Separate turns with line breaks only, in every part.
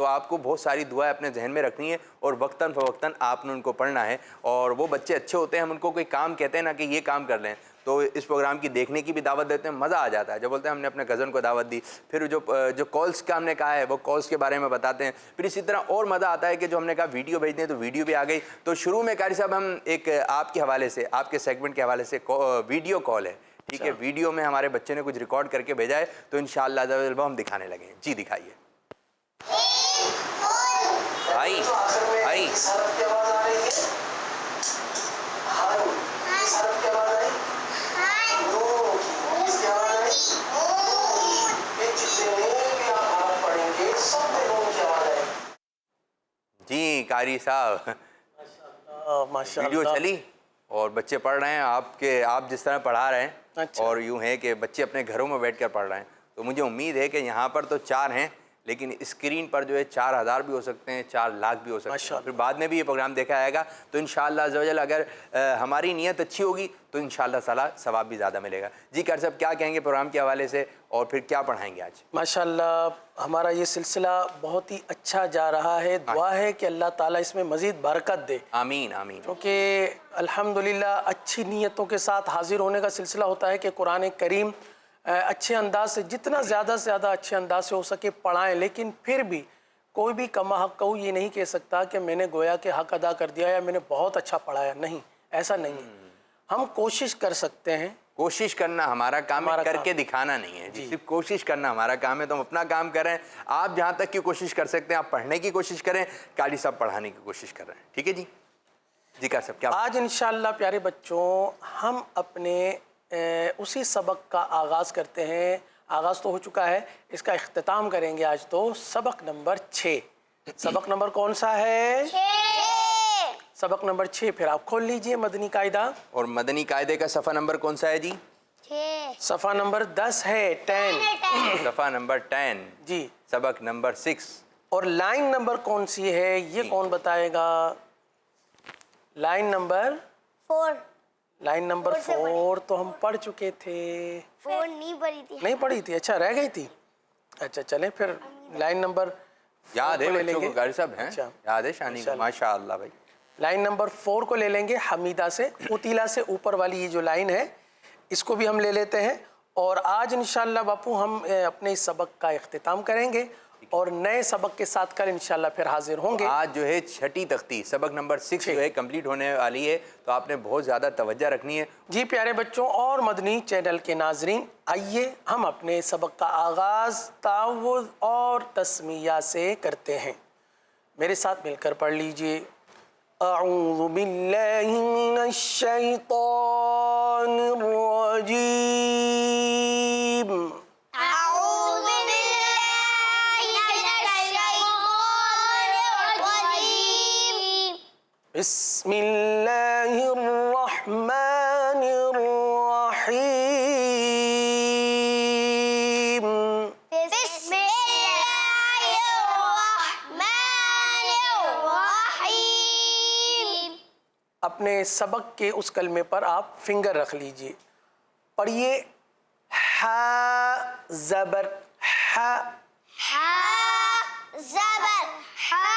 تو آپ کو بہت ساری دعائیں اپنے ذہن میں رکھنی ہے اور وقتاً فوقتاً آپ نے ان کو پڑھنا ہے. اور وہ بچے اچھے ہوتے ہیں, ہم ان کو کوئی کام کہتے ہیں نا کہ یہ کام کر لیں, تو اس پروگرام کی دیکھنے کی بھی دعوت دیتے ہیں, مزہ آ جاتا ہے. جو بولتے ہیں ہم نے اپنے کزن کو دعوت دی, پھر جو کالس کا ہم نے کہا ہے وہ کالس کے بارے میں بتاتے ہیں. پھر اسی طرح اور مزہ آتا ہے کہ جو ہم نے کہا ویڈیو بھیج دیں تو ویڈیو بھی آ گئی. تو شروع میں قاری صاحب ہم ایک آپ کے حوالے سے, آپ کے سیگمنٹ کے حوالے سے ویڈیو کال ہے, ٹھیک ہے, ویڈیو میں ہمارے بچے نے کچھ ریکارڈ کر کے بھیجا ہے, تو انشاءاللہ وہ ہم دکھانے لگے ہیں. جی دکھائیے بھائی. بھائی جی قاری صاحب
ماشاء
ویڈیو
اللہ.
چلی اور بچے پڑھ رہے ہیں, آپ جس طرح پڑھا رہے ہیں,
اچھا.
اور یوں ہے کہ بچے اپنے گھروں میں بیٹھ کر پڑھ رہے ہیں. تو مجھے امید ہے کہ یہاں پر تو 4 ہیں, لیکن اسکرین پر جو ہے 4000 بھی ہو سکتے ہیں, 4 لاکھ بھی ہو سکتے ہیں. پھر بعد میں بھی یہ پروگرام دیکھا جائے گا. تو انشاءاللہ عز و جل اگر ہماری نیت اچھی ہوگی تو انشاءاللہ تعالیٰ ثواب بھی زیادہ ملے گا. جی قاری صاحب کیا کہیں گے پروگرام کے حوالے سے, اور پھر کیا پڑھائیں گے آج؟
ماشاءاللہ ہمارا یہ سلسلہ بہت ہی اچھا جا رہا ہے. دعا ہے کہ اللہ تعالیٰ اس میں مزید برکت دے.
آمین آمین.
کیونکہ الحمدللہ اچھی نیتوں کے ساتھ حاضر ہونے کا سلسلہ ہوتا ہے کہ قرآن کریم اچھے انداز سے, جتنا زیادہ سے زیادہ اچھے انداز سے ہو سکے پڑھائیں. لیکن پھر بھی کوئی بھی کما حق کو یہ نہیں کہہ سکتا کہ میں نے گویا کہ حق ادا کر دیا یا میں نے بہت اچھا پڑھایا. نہیں, ایسا نہیں ہے. ہم کوشش کر سکتے ہیں.
کوشش کرنا ہمارا کام ہے, کر کے دکھانا نہیں ہے. جی صرف کوشش کرنا ہمارا کام ہے. تو ہم اپنا کام کر رہے ہیں, آپ جہاں تک کی کوشش کر سکتے ہیں آپ پڑھنے کی کوشش کریں, قاری صاحب پڑھانے کی کوشش کر رہے ہیں. ٹھیک ہے جی. جی قاری صاحب کیا
آج انشاءاللہ پیارے بچوں ہم اپنے اسی سبق کا آغاز کرتے ہیں. آغاز تو ہو چکا ہے, اس کا اختتام کریں گے آج. تو سبق نمبر 6. سبق نمبر کون سا ہے؟ 6. سبق نمبر 6. پھر آپ کھول لیجئے مدنی قاعدہ.
اور مدنی قاعدے کا صفحہ نمبر کون سا ہے جی؟
6.
صفحہ نمبر 10 ہے. 10.
صفحہ نمبر 10.
جی.
سبق نمبر 6.
اور لائن نمبر کون سی ہے یہ کون بتائے گا؟ Line number
4.
لائن نمبر 4 تو ہم پڑھ چکے تھے.
4 نہیں پڑھی تھی.
نہیں پڑھی تھی؟ اچھا رہ گئی تھی. اچھا چلیں پھر لائن نمبر
یاد ہے
لے لیں
بچوں
گے.
کو قاری صاحب ہیں؟
اچھا.
یاد ہے شانی کو؟ ماشاءاللہ بھائی.
لائن نمبر 4 کو لے لیں گے حمیدہ سے. قتیلہ سے اوپر والی یہ جو لائن ہے اس کو بھی ہم لے لیتے ہیں. اور آج انشاءاللہ باپو ہم اپنے اس سبق کا اختتام کریں گے اور نئے سبق کے ساتھ کل انشاءاللہ پھر حاضر ہوں گے.
آج جو ہے 6ٹھی تختی سبق نمبر 6 جو ہے کمپلیٹ ہونے والی ہے, تو آپ نے بہت زیادہ توجہ رکھنی ہے.
جی پیارے بچوں اور مدنی چینل کے ناظرین, آئیے ہم اپنے سبق کا آغاز تعوذ اور تسمیہ سے کرتے ہیں. میرے ساتھ مل کر پڑھ لیجئے. اعوذ باللہ من الشیطان الرجیم.
اعوذ باللہ من الشیطان الرجیم.
بسم اللہ الرحمن الرحیم.
بسم اللہ الرحمن الرحیم.
اپنے سبق کے اس کلمے پر آپ فنگر رکھ لیجئے. پڑھیے ہا زبر ہا,
ہا زبر ہا,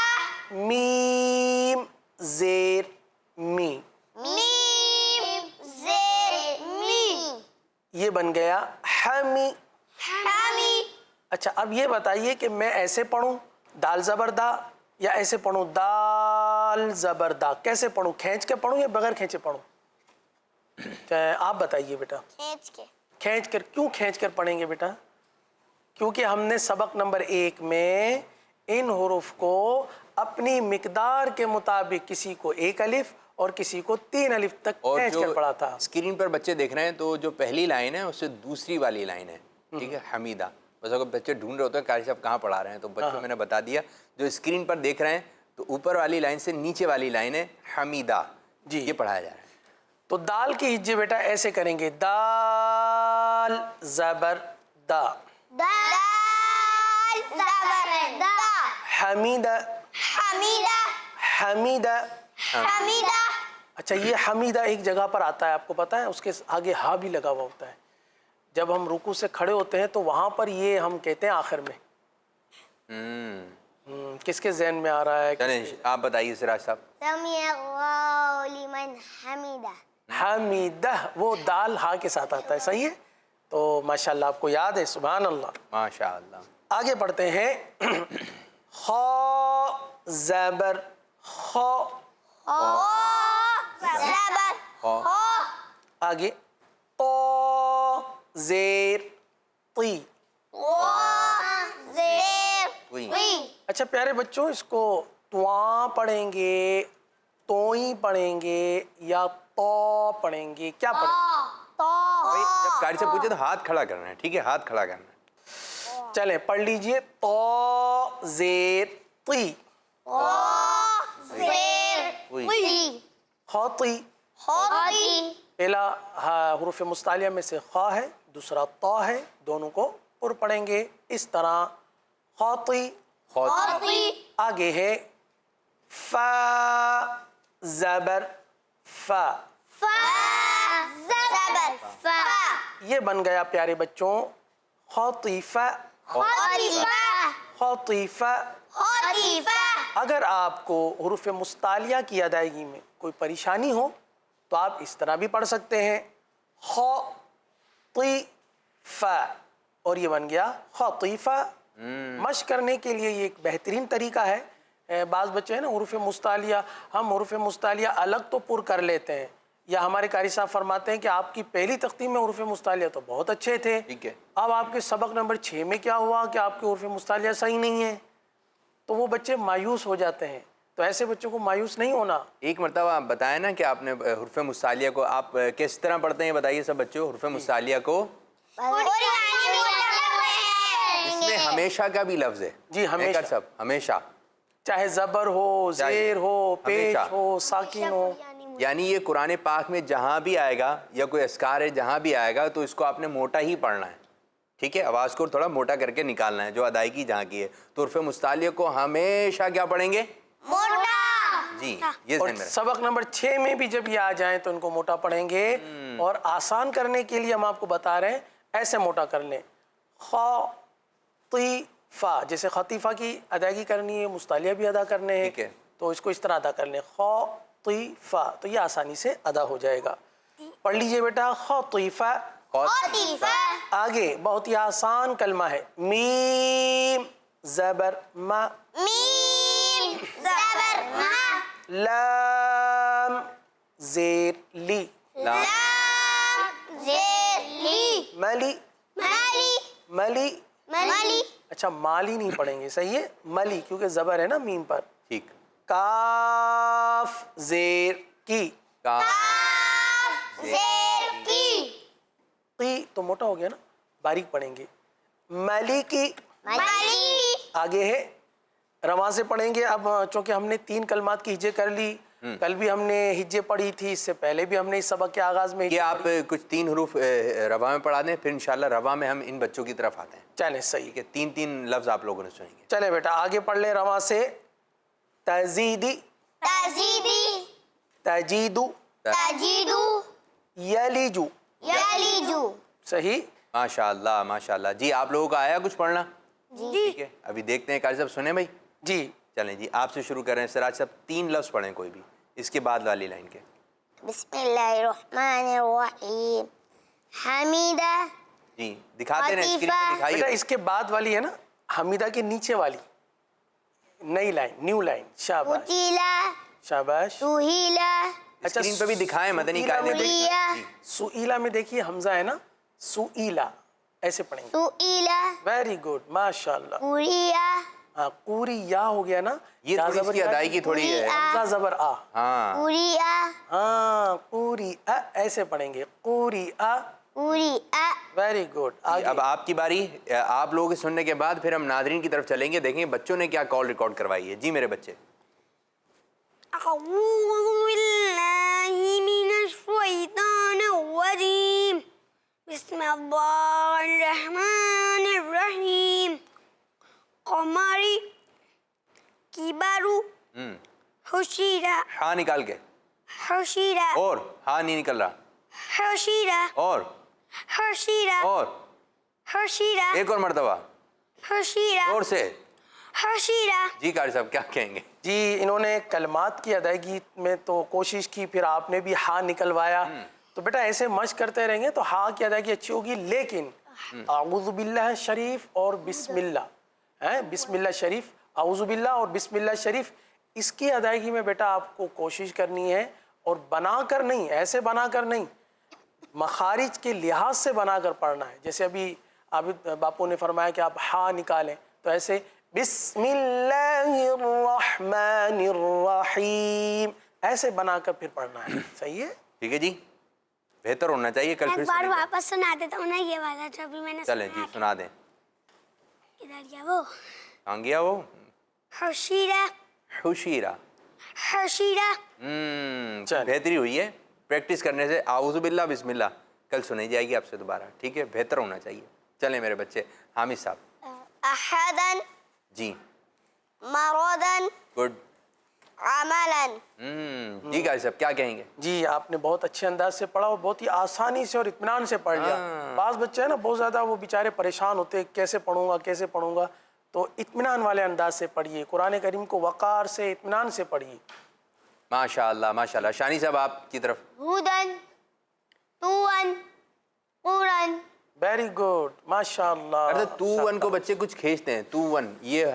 میم زیر می.
میم زیر می.
یہ بن گیا حمی.
حمی.
اچھا اب یہ بتائیے کہ میں ایسے پڑھوں دال زبر دا یا ایسے پڑھوں دال زبر دا؟ کیسے پڑھوں؟ کھینچ کے پڑھوں یا بغیر کھینچے پڑھوں؟ آپ بتائیے بیٹا.
کھینچ کے.
کھینچ کر. کیوں کھینچ کر پڑھیں گے بیٹا؟ کیونکہ ہم نے سبق نمبر 1 میں ان حروف کو اپنی مقدار کے مطابق کسی کو 1 الف اور کسی کو 3 الف تک کھینچ کر پڑھا تھا.
اسکرین پر بچے دیکھ رہے ہیں تو جو پہلی لائن ہے اس سے دوسری والی لائن ہے, ٹھیک ہے, حمیدہ. بس اگر بچے ڈھونڈ رہے ہوتے ہیں قاری صاحب کہاں پڑھا رہے ہیں, تو بچوں میں نے بتا دیا. جو اسکرین پر دیکھ رہے ہیں تو اوپر والی لائن سے نیچے والی لائن ہے حمیدہ.
جی
یہ پڑھایا جا رہا ہے.
تو دال کی ہجے بیٹا ایسے کریں گے دال زبر دا.
دال زبر دا.
حمیدہ.
حمیدہ.
حمیدہ.
حمیدہ.
اچھا یہ حمیدہ ایک جگہ پر آتا ہے, آپ کو پتا ہے, اس کے آگے ہا بھی لگا ہوا ہوتا ہے. جب ہم رکوع سے کھڑے ہوتے ہیں تو وہاں پر یہ ہم کہتے ہیں آخر میں. کس کے ذہن میں آ رہا ہے؟
چلیں آپ بتائیے سراج صاحب.
سمع اللہ لمن حمیدہ.
حمیدہ وہ دال ہا کے ساتھ آتا ہے, صحیح ہے. تو ماشاءاللہ آپ کو یاد ہے, سبحان اللہ.
ماشاء اللہ.
آگے پڑھتے ہیں. خا زبر خا,
زبر
خا.
آگے تو زیر تی.
زیر
وی.
اچھا پیارے بچوں, اس کو تواں پڑھیں گے, توئی پڑھیں گے, یا تو پڑھیں گے, کیا پڑھیں گے؟
بھائی جب قاری سے پوچھے تو ہاتھ کھڑا کرنا ہے, ٹھیک ہے, ہاتھ کھڑا کرنا ہے.
چلیں پڑھ لیجئے. تو زیر تی.
زیر
وی.
خاطی.
ہوتی.
پہلا حروف مستعلیہ میں سے خا ہے, دوسرا تو ہے, دونوں کو پر پڑھیں گے اس طرح. خاطی.
ہوتی.
آگے ہے فا زبر فا.
فا زبر فا.
یہ بن گیا پیارے بچوں خاطیفہ.
خاطیفہ.
خاطیفہ.
خاطیفہ.
اگر آپ کو حروف مستعلیہ کی ادائیگی میں کوئی پریشانی ہو تو آپ اس طرح بھی پڑھ سکتے ہیں, خاطیفہ, اور یہ بن گیا خاطیفہ. مشق کرنے کے لیے یہ ایک بہترین طریقہ ہے. بعض بچے ہیں نا حروف مستعلیہ, ہم حروف مستعلیہ الگ تو پر کر لیتے ہیں, یا ہمارے قاری صاحب فرماتے ہیں کہ آپ کی پہلی تختیم میں حروف مستعلیہ تو بہت اچھے تھے,
ٹھیک ہے,
اب آپ کے سبق نمبر 6 میں کیا ہوا کہ آپ کے حروف مستعلیہ صحیح نہیں ہیں, تو وہ بچے مایوس ہو جاتے ہیں. تو ایسے بچوں کو مایوس نہیں ہونا.
ایک مرتبہ آپ بتائیں نا کہ آپ نے حروف مستعلیہ کو آپ کس طرح پڑھتے ہیں, بتائیے سب بچوں. حروف مستعلیہ کو اس میں ہمیشہ کا بھی لفظ ہے.
جی ہمیشہ,
سب ہمیشہ,
چاہے زبر ہو, زیر ہو, پیش
ہمیشہ.
ہو, ساکن ہو.
یعنی یہ قرآن پاک میں جہاں بھی آئے گا یا کوئی اذکار ہے جہاں بھی آئے گا تو اس کو آپ نے موٹا ہی پڑھنا ہے, ٹھیک ہے, آواز کو تھوڑا موٹا کر کے نکالنا ہے جو ادائیگی جہاں کی ہے. تو حروف مستعلیہ کو ہمیشہ کیا پڑھیں گے؟
موٹا.
جی, یہ
اور
ذہن میں رکھیں.
سبق نمبر 6 میں بھی جب یہ آ جائیں تو ان کو موٹا پڑھیں گے, اور آسان کرنے کے لیے ہم آپ کو بتا رہے ہیں ایسے موٹا کر لیں. خاطیفہ, جیسے خطیفہ کی ادائیگی کرنی ہے, مستعلیہ بھی ادا کرنے ہیں,
ٹھیک ہے,
تو اس کو اس طرح ادا کر لیں خاطیفہ, تو یہ آسانی سے ادا ہو جائے گا. پڑھ لیجئے بیٹا خاطیفہ.
خاطیفہ.
آگے بہت ہی آسان کلمہ ہے, میم زبر ما.
میم زبر ما.
لام زیر لی.
لام
زیر لی.
ملی.
مالی.
ملی.
مالی.
اچھا مالی نہیں پڑھیں گے, صحیح ہے, ملی, کیونکہ زبر ہے نا میم پر.
ٹھیک.
کاف زیر کی.
کاف زیر کی.
قی تو موٹا ہو گیا نا, باریک پڑھیں گے. ملی کی.
مالی.
آگے ہے رواں سے پڑھیں گے. اب چونکہ ہم نے 3 کلمات کی ہجے کر لی, کل بھی ہم نے ہجے پڑھی تھی, اس سے پہلے بھی ہم نے اس سبق کے آغاز میں
یہ آپ کچھ 3 حروف روا میں پڑھا دیں, پھر انشاءاللہ روا میں ہم ان بچوں کی طرف آتے ہیں.
چلیں صحیح,
ٹھیک ہے, 3 لفظ آپ لوگوں نے سنیں گے.
چلے بیٹا آگے پڑھ لیں رواں سے. تزیدی.
تزیدی.
تجیدو.
تجیدو.
یلیجو.
یلیجو.
صحیح.
ماشاءاللہ ماشاءاللہ. جی آپ لوگوں کا آیا کچھ پڑھنا؟
جی.
ٹھیک ہے, ابھی دیکھتے ہیں قاری صاحب, سنیں بھائی.
جی
چلیں جی آپ سے شروع کریں. سراج صاحب 3 لفظ پڑھیں کوئی بھی, اس کے بعد والی لائن کے.
بسم اللہ الرحمن الرحیم. حمیدہ.
جی دکھاتے ہیں, اسکرین پہ
بیٹا,
دکھائیے.
اس کے بعد والی ہے نا حمیدہ کے نیچے والی نئی لائن, نیو لائن. شاباش
مطیلہ.
شاباش.
سہیلہ.
اسکرین پہ بھی دکھائیں, مدنی قاعدے پہ.
سوئیہ.
سئیلہ میں دیکھیے حمزہ ہے نا, سئیلہ ایسے پڑھیں گے.
سئیلہ.
ویری گڈ ماشاءاللہ.
قوریہ.
ہاں قوری یا ہو گیا نا,
یہ تھوڑی اس کی ادائیگی تھوڑی ہے.
حمزہ زبر آ.
ہاں
قوریہ.
ہاں قوری ا ایسے پڑھیں گے, قوری ا.
قوریہ.
Very good.
اب آپ کی باری. آپ لوگوں کے سننے کے بعد پھر ہم ناظرین کی طرف چلیں گے, دیکھیں بچوں نے کیا کال ریکارڈ کروائی ہے. جی میرے بچے.
اعوذ باللہ من الشیطان الرجیم. بسم اللہ الرحمن الرحیم. قمری. کبارو. حشیرہ.
ہاں نکال کے.
حشیرہ.
اور ہاں نہیں نکل رہا.
حشیرہ.
اور
حشیرہ.
اور
حشیرہ.
ایک اور مرتبہ
حشیرہ.
اور سے.
حشيرة
جی قاری صاحب کیا کہیں گے؟
جی انہوں نے کلمات کی ادائیگی میں تو کوشش کی، پھر آپ نے بھی ہاں نکلوایا، تو بیٹا ایسے مشق کرتے رہیں گے تو ہاں کی ادائیگی اچھی ہوگی، لیکن اعوذ باللہ شریف اور بسم اللہ، بسم اللہ شریف، اعوذ باللہ اور بسم اللہ شریف، اس کی ادائیگی میں بیٹا آپ کو کوشش کرنی ہے، اور بنا کر نہیں، ایسے بنا کر نہیں، مخارج کے لحاظ سے بنا کر پڑھنا ہے. جیسے ابھی عابد باپو نے فرمایا کہ آپ ہاں نکالیں، تو ایسے بسم اللہ الرحمن الرحیم ایسے بنا کر پھر پڑھنا ہے. صحیح ہے؟
ٹھیک ہے جی، بہتر ہونا چاہیے. کل پھر
ایک بار
سنیں گے.
واپس سنا دیتا ہوں نا یہ والا جو ابھی میں نے
چلیں جی سنا دیں.
ادھر گیا وہ
کہاں گیا وہ؟
حشیرہ
حشیرہ.
حشیرہ.
چل.
بہتری ہوئی ہے پریکٹس کرنے سے. اعوذ باللہ بسم اللہ کل سنائی جائے گی آپ سے دوبارہ. ٹھیک ہے، بہتر ہونا چاہیے. چلیں میرے بچے. حامد صاحب.
احدا
جی
مرضا
گڈ.
عملا.
جی قاری صاحب کیا کہیں گے؟
جی آپ نے بہت اچھے انداز سے پڑھا اور بہت ہی آسانی سے اور اطمینان سے پڑھ لیا. بعض بچے ہیں نا بہت زیادہ وہ بیچارے پریشان ہوتے ہیں، کیسے پڑھوں گا کیسے پڑھوں گا. تو اطمینان والے انداز سے پڑھیے، قرآن کریم کو وقار سے اطمینان سے پڑھیے.
ماشاء اللہ ماشاء اللہ. شانی صاحب آپ کی طرف.
هدى طوا قرا.
ویری گڈ ماشاء اللہ.
ارے تو ون کو بچے کچھ کھینچتے ہیں. تو ون یہ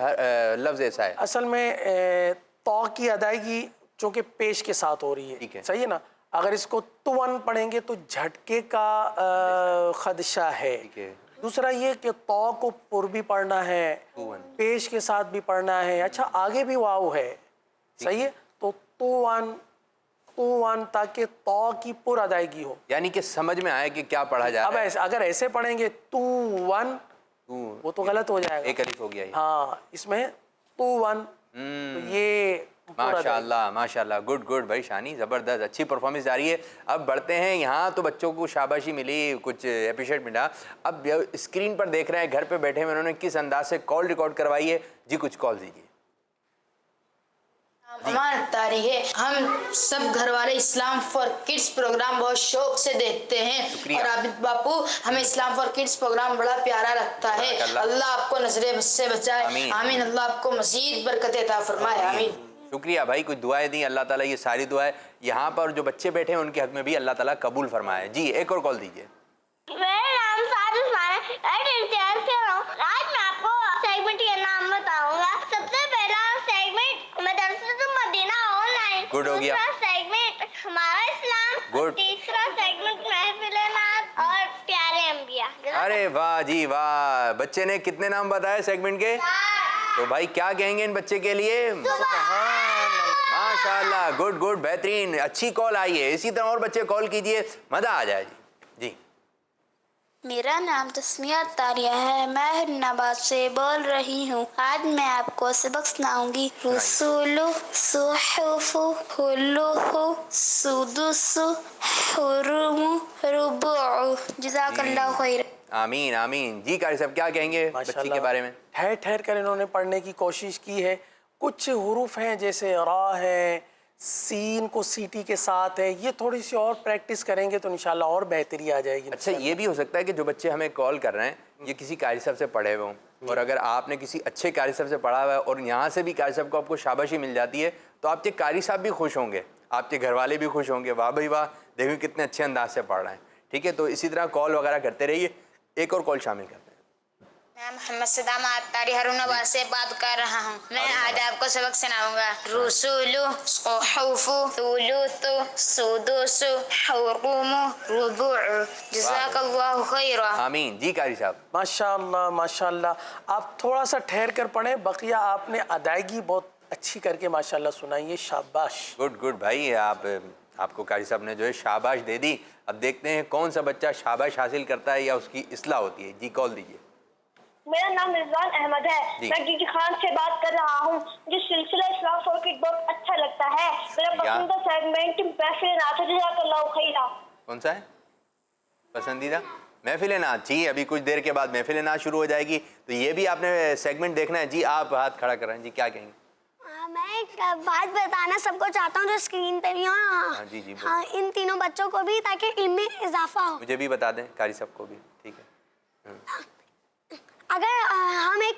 لفظ ایسا ہے.
اصل میں تو کی ادائیگی چونکہ پیش کے ساتھ ہو رہی
ٹھیک
ہے،
ہے.
صحیح ہے نا. اگر اس کو تون پڑھیں گے تو جھٹکے کا خدشہ ہے.
ٹھیک ہے.
دوسرا یہ کہ تو کو پر بھی پڑھنا ہے،
توون.
پیش کے ساتھ بھی پڑھنا ہے. اچھا آگے بھی واو ہے، صحیح ہے. تو توان تاکہ تو کی پر ادائیگی ہو.
یعنی کہ سمجھ میں آئے کہ کیا پڑھا جا
اب
رہا ہے.
اگر ایسے پڑھیں گے توان وہ تو غلط ہو جائے گا.
ایک الف ہو گیا یہ.
ہاں اس میں توان تو یہ
ماشاء اللہ ماشاء اللہ. گڈ گڈ بھائی. شانی زبردست اچھی پرفارمنس جاری ہے. اب بڑھتے ہیں. یہاں تو بچوں کو شاباشی ملی، کچھ اپریشیٹ ملا. اب اسکرین پر دیکھ رہے ہیں گھر پہ بیٹھے ہوئے انہوں نے کس انداز سے کال ریکارڈ کروائی ہے. جی کچھ کال دیجیے.
ہمارا تاریخ ہے. ہم سب گھر والے اسلام فار کڈس پروگرام بہت شوق سے دیکھتے ہیں.
شکریہ.
اور عابد باپو ہمیں اسلام فار کڈس پروگرام بڑا پیارا لگتا ہے. اللہ آپ کو نظر بد سے بچائے. آمین. اللہ آپ کو مزید برکت عطا فرمائے. آمین.
شکریہ بھائی. کچھ دعائیں دیں اللہ تعالیٰ یہ ساری دعائیں یہاں پر جو بچے بیٹھے ہیں ان کے حق میں بھی اللہ تعالیٰ قبول فرمائے. جی ایک اور کال دیجیے.
میرا نام سعد عثمان ہے. میں امتیاز کر رہا ہوں. آج میں آپ کو سیگمنٹ کا نام بتاؤں گا. سب سے پہلا سیگمنٹ مدرسۃ المدینہ آن لائن.
گڈ ہو گیا.
دوسرا سیگمنٹ ہمارا اسلام.
گڈ.
تیسرا سیگمنٹ محفل نعت اور پیارے انبیاء.
ارے واہ جی واہ. بچے نے کتنے نام بتائے سیگمنٹ کے؟ تو بھائی کیا کہیں گے ان بچے کے لیے؟ ماشاء اللہ. گڈ گڈ بہترین. اچھی کال آئی ہے. اسی طرح اور بچے کال کیجئے، مزہ آ جائے. جی
میرا نام تسمیہ طاریہ ہے. میں حرنآباد سے بول رہی ہوں. آج میں آپ کو سبق سناؤں گی. رسول، صحف، حلف، سدس، حرم، ربع. جزاک اللہ خیر.
آمین آمین. جی قاری صاحب کیا کہیں گے بچی کے بارے میں؟
ٹھہر ٹھہر کر انہوں نے پڑھنے کی کوشش کی ہے. کچھ حروف ہیں جیسے را ہے، سین کو سیٹی کے ساتھ ہے، یہ تھوڑی سی اور پریکٹس کریں گے تو انشاءاللہ اور بہتری آ جائے گی.
اچھا یہ بھی ہو سکتا ہے کہ جو بچے ہمیں کال کر رہے ہیں یہ کسی قاری صاحب سے پڑھے ہوئے ہوں، اور اگر آپ نے کسی اچھے قاری صاحب سے پڑھا ہوا ہے اور یہاں سے بھی قاری صاحب کو آپ کو شاباشی مل جاتی ہے تو آپ کے قاری صاحب بھی خوش ہوں گے، آپ کے گھر والے بھی خوش ہوں گے. واہ بھائی واہ، دیکھیں کتنے اچھے انداز سے پڑھ رہے ہیں. ٹھیک ہے، تو اسی طرح کال وغیرہ کرتے رہیے. ایک اور کال شامل کرتے ہیں.
میں محمد صدام عطاری حرونآباد سے بات کر رہا ہوں. میں آج آپ کو سبق سناؤں گا. رسول، صحف، ثلث، سدس، حرم، ربع. جزاک اللہ خیرا.
آمین. جی قاری صاحب.
ماشاء اللہ ماشاء اللہ. آپ تھوڑا سا ٹھہر کر پڑھیں، بقیہ آپ نے ادائیگی بہت اچھی کر کے ماشاء اللہ سنائی ہے. شاباش.
گڈ گڈ بھائی. آپ کو قاری صاحب نے جو ہے شاباش دے دی. اب دیکھتے ہیں کون سا بچہ شاباش حاصل کرتا ہے یا اس کی اصلاح ہوتی ہے. جی کال دیجیے.
میرا نام رضوان احمد ہے. میں ڈی خان سے بات کر رہا ہوں. جو سلسلہ اسلام فار کڈس بہت اچھا لگتا ہے. میرا پسندیدہ سیگمنٹ محفل نعت ہے. جزاک اللہ خیرا.
کون سا ہے پسندیدہ؟ محفل نعت. جی ابھی کچھ دیر کے بعد محفل نعت شروع ہو جائے گی تو یہ بھی آپ نے سیگمنٹ دیکھنا ہے. جی آپ ہاتھ کھڑا کر رہے ہیں. جی کیا کہیں گے؟
میں ایک بات بتانا سب کو چاہتا ہوں جو اسکرین پہ بھی ہو.
جی جی
ہاں ان تینوں بچوں کو بھی، تاکہ علم میں اضافہ ہو.
مجھے بھی بتا دیں قاری صاحب کو بھی. ٹھیک ہے.
اگر ہم ایک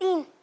3।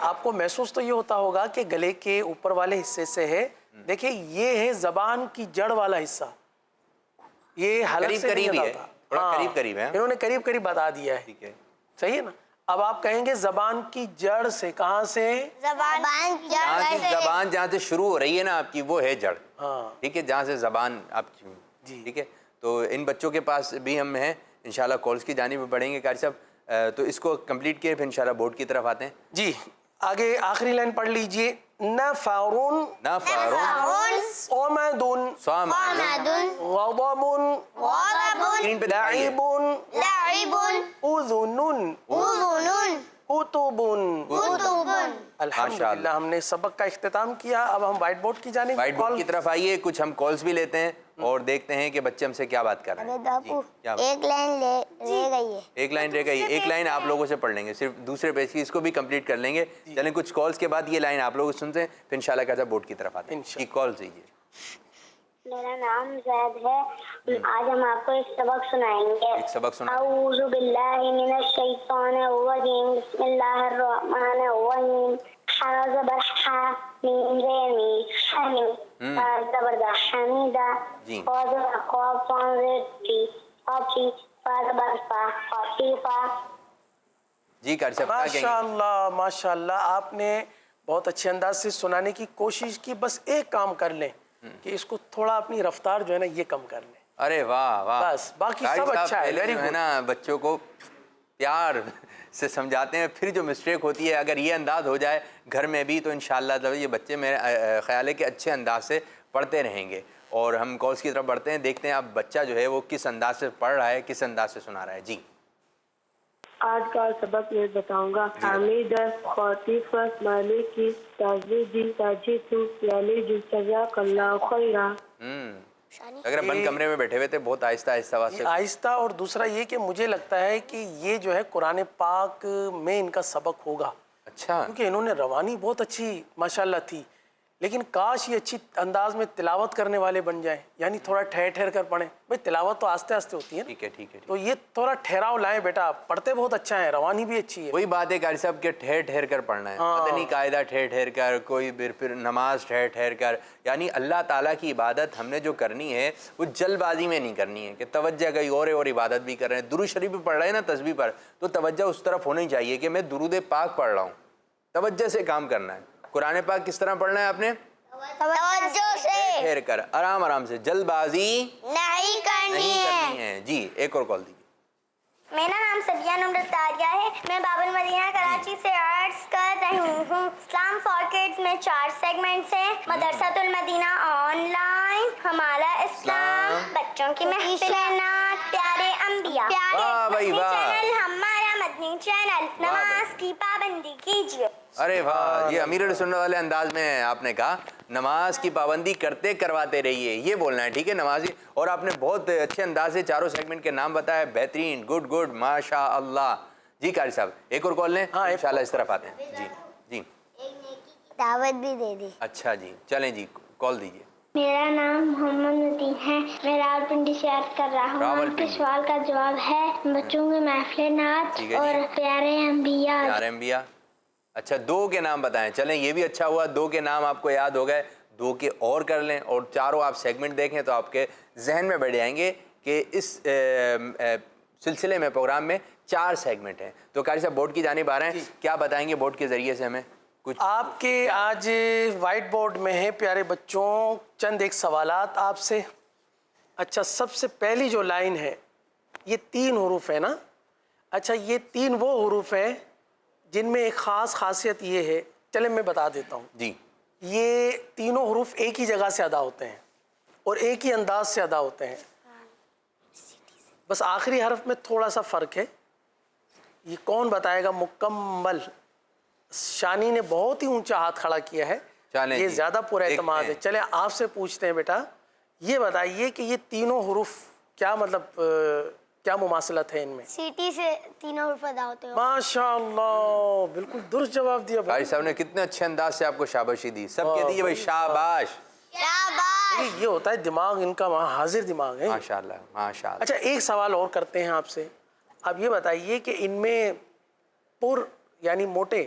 آپ کو محسوس تو یہ ہوتا ہوگا کہ گلے کے اوپر والے حصے سے ہے، دیکھیں یہ ہے زبان کی جڑ والا حصہ، یہ حلق سے نہیں ہوتا،
قریب قریب ہے،
انہوں نے قریب قریب بتا دیا ہے،
ٹھیک ہے
صحیح ہے نا؟ اب آپ کہیں گے زبان کی جڑ سے، کہاں سے؟
زبان جہاں سے شروع ہو رہی ہے نا آپ کی، وہ ہے جڑ،
ہاں
ٹھیک ہے، جہاں سے زبان آپ کی، ٹھیک ہے۔ تو ان بچوں کے پاس بھی ہم ہیں انشاءاللہ، کالز کی جانب پڑھیں گے قاری صاحب، تو اس کو کمپلیٹ کیے پھر انشاءاللہ بورڈ کی طرف آتے ہیں۔
جی آگے آخری لائن پڑھ لیجئے، نفرون صمد غضب لعب اذن کتب۔ الحمدللہ ہم نے سبق کا اختتام کیا، اب ہم وائٹ بورڈ کی جانب،
وائٹ بورڈ کی طرف آئیے، کچھ ہم کالز بھی لیتے ہیں اور دیکھتے ہیں کہ بچے ہم سے کیا بات کر رہے ہیں۔
ایک لائن رہ گئی ہے،
ایک لائن رہ گئی، ایک لائن آپ لوگوں سے پڑھ لیں گے، صرف دوسرے پیج کی، اس کو بھی کمپلیٹ کر لیں گے۔ چلیں کچھ کالز کے بعد یہ لائن آپ لوگ سنتے ہیں، پھر انشاءاللہ کہتا بورڈ کی طرف آتے ہیں۔ کال دیجیے۔
میرا نام زید ہے، آج ہم آپ کو ایک سبق سنائیں گے۔
ایک سبق سنائیں۔
اعوذ باللہ من الشیطان الرجیم، بسم اللہ الرحمن الرحیم، حرز برحا میم زیمی حمیم زبردہ حمیدہ قوضر قوض فانزرٹی قوضی فاز برفا قوضیفا۔
جی قاری صاحب کیا کہیں گے؟
ماشاءاللہ ماشاءاللہ، آپ نے بہت اچھے انداز سے سنانے کی کوشش کی، بس ایک کام کر لیں کہ اس کو تھوڑا اپنی رفتار جو ہے نا یہ کم کر لیں۔
ارے واہ واہ،
بس باقی سب اچھا ہے، ویری
ہے نا، بچوں کو پیار سے سمجھاتے ہیں، پھر جو مسٹیک ہوتی ہے اگر یہ انداز ہو جائے گھر میں بھی تو انشاءاللہ یہ بچے میرے خیال ہے کہ اچھے انداز سے پڑھتے رہیں گے۔ اور ہم کالز کی طرف بڑھتے ہیں، دیکھتے ہیں اب بچہ جو ہے وہ کس انداز سے پڑھ رہا ہے، کس انداز سے سنا رہا ہے۔ جی
آج کا سبق میں بتاؤں گا، حمید خاطف مالکی تاجدی تاجد یعنی جزاک اللہ خیرہ۔
اگر بند کمرے میں بیٹھے ہوئے تھے، بہت آہستہ آہستہ آواز سے
آہستہ، اور دوسرا یہ کہ مجھے لگتا ہے کہ یہ جو ہے قرآن پاک میں ان کا سبق ہوگا،
اچھا،
کیونکہ انہوں نے روانی بہت اچھی ماشاءاللہ تھی، لیکن کاش یہ اچھی انداز میں تلاوت کرنے والے بن جائیں، یعنی تھوڑا ٹھہر ٹھہر کر پڑھیں۔ بھئی تلاوت تو آہستہ آہستہ ہوتی ہے نا،
ٹھیک ہے ٹھیک ہے،
تو یہ تھوڑا ٹھہراؤ لائیں بیٹا، پڑھتے بہت اچھا ہے، روانی بھی اچھی ہے۔
وہی بات ہے قاری صاحب کہ ٹھہر ٹھہر کر پڑھنا ہے، مدنی قاعدہ ٹھہر ٹھہر کر، کوئی پھر نماز ٹھہر ٹھہر کر، یعنی اللہ تعالیٰ کی عبادت ہم نے جو کرنی ہے وہ جلد بازی میں نہیں کرنی ہے کہ توجہ کہیں اور عبادت بھی کر رہے ہیں۔ درود شریف بھی پڑھ رہے ہیں نا تسبیح پر، تو توجہ اس طرف ہونی چاہیے کہ میں درود پاک پڑھ رہا ہوں، توجہ سے کام کرنا ہے۔ قرآن پاک کس طرح پڑھنا ہے آپ نے؟
توجہ سے،
ٹھہر کر، آرام آرام سے، جلد بازی
نہیں کرنی ہے۔
جی ایک اور کال دیجیے۔
میرا نام سبیہ نمرت تاریہ ہے، میں باب المدینہ کراچی سے آرٹس کر رہی ہوں۔ اسلام فار کڈز میں 4 سیگمنٹس ہیں، مدرسۃ المدینہ آن لائن، ہمارا اسلام، بچوں کی محفل نعت، پیارے انبیاء، مدنی چینل، ہمارا مدنی چینل، نماز کی پابندی کیجیے۔
ارے واہ، یہ امیر سنت والے انداز میں آپ نے کہا نماز کی پابندی کرتے کرواتے رہیے، یہ بولنا ہے، ٹھیک ہے نمازی۔ اور آپ نے بہت اچھے انداز سے چاروں سیگمنٹ کے نام بتایا، بہترین، گڈ گڈ، ماشاء اللہ۔ جی قاری صاحب ایک اور کال لیں، انشاءاللہ اس طرف آتے ہیں۔ جی جی
دعوت بھی دے دی۔
اچھا جی چلیں جی کال دیجیے۔
میرا نام محمد ندیم ہے، میں راولپنڈی سے عرض کر رہا ہوں۔ آپ کے سوال کا جواب ہے بچوں کی محفل نعت اور پیارے انبیاء۔
پیارے انبیاء، اچھا 2 کے نام بتائیں، چلیں یہ بھی اچھا ہوا، 2 کے نام آپ کو یاد ہو گئے، 2 کے اور کر لیں، اور چاروں آپ سیگمنٹ دیکھیں تو آپ کے ذہن میں بیٹھ جائیں گے کہ اس سلسلے میں پروگرام میں 4 سیگمنٹ ہیں۔ تو قاری صاحب بورڈ کی جانب آ رہے ہیں، کیا بتائیں گے بورڈ کے ذریعے سے ہمیں کچھ؟
آپ کے آج وائٹ بورڈ میں ہے پیارے بچوں چند ایک سوالات آپ سے۔ اچھا سب سے پہلی جو لائن ہے، یہ 3 حروف ہے نا، اچھا یہ 3 وہ حروف ہیں جن میں ایک خاص خاصیت یہ ہے، چلے میں بتا دیتا ہوں۔
جی
یہ تینوں حروف ایک ہی جگہ سے ادا ہوتے ہیں اور ایک ہی انداز سے ادا ہوتے ہیں، بس آخری حرف میں تھوڑا سا فرق ہے۔ یہ کون بتائے گا مکمل؟ شانی نے بہت ہی اونچا ہاتھ کھڑا کیا ہے، یہ زیادہ پورا اعتماد ہے۔ چلے آپ سے پوچھتے ہیں بیٹا، یہ بتائیے کہ یہ تینوں حروف کیا مطلب کیا مماثلت ہے ان میں؟
سیٹی سے تینوں حروف ادا ہوتے ہیں۔
ماشاءاللہ بالکل درست جواب دیا
قاری صاحب نے کتنے اچھے انداز سے آپ کو شاباشی دی، سب کہہ دیجیے بھائی شاباش۔
یہ ہوتا ہے دماغ ان کا وہاں حاضر دماغ ہے۔
ماشاءاللہ ماشاءاللہ۔
اچھا ایک سوال اور کرتے ہیں آپ سے، اب یہ بتائیے کہ ان میں پر یعنی موٹے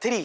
3,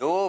2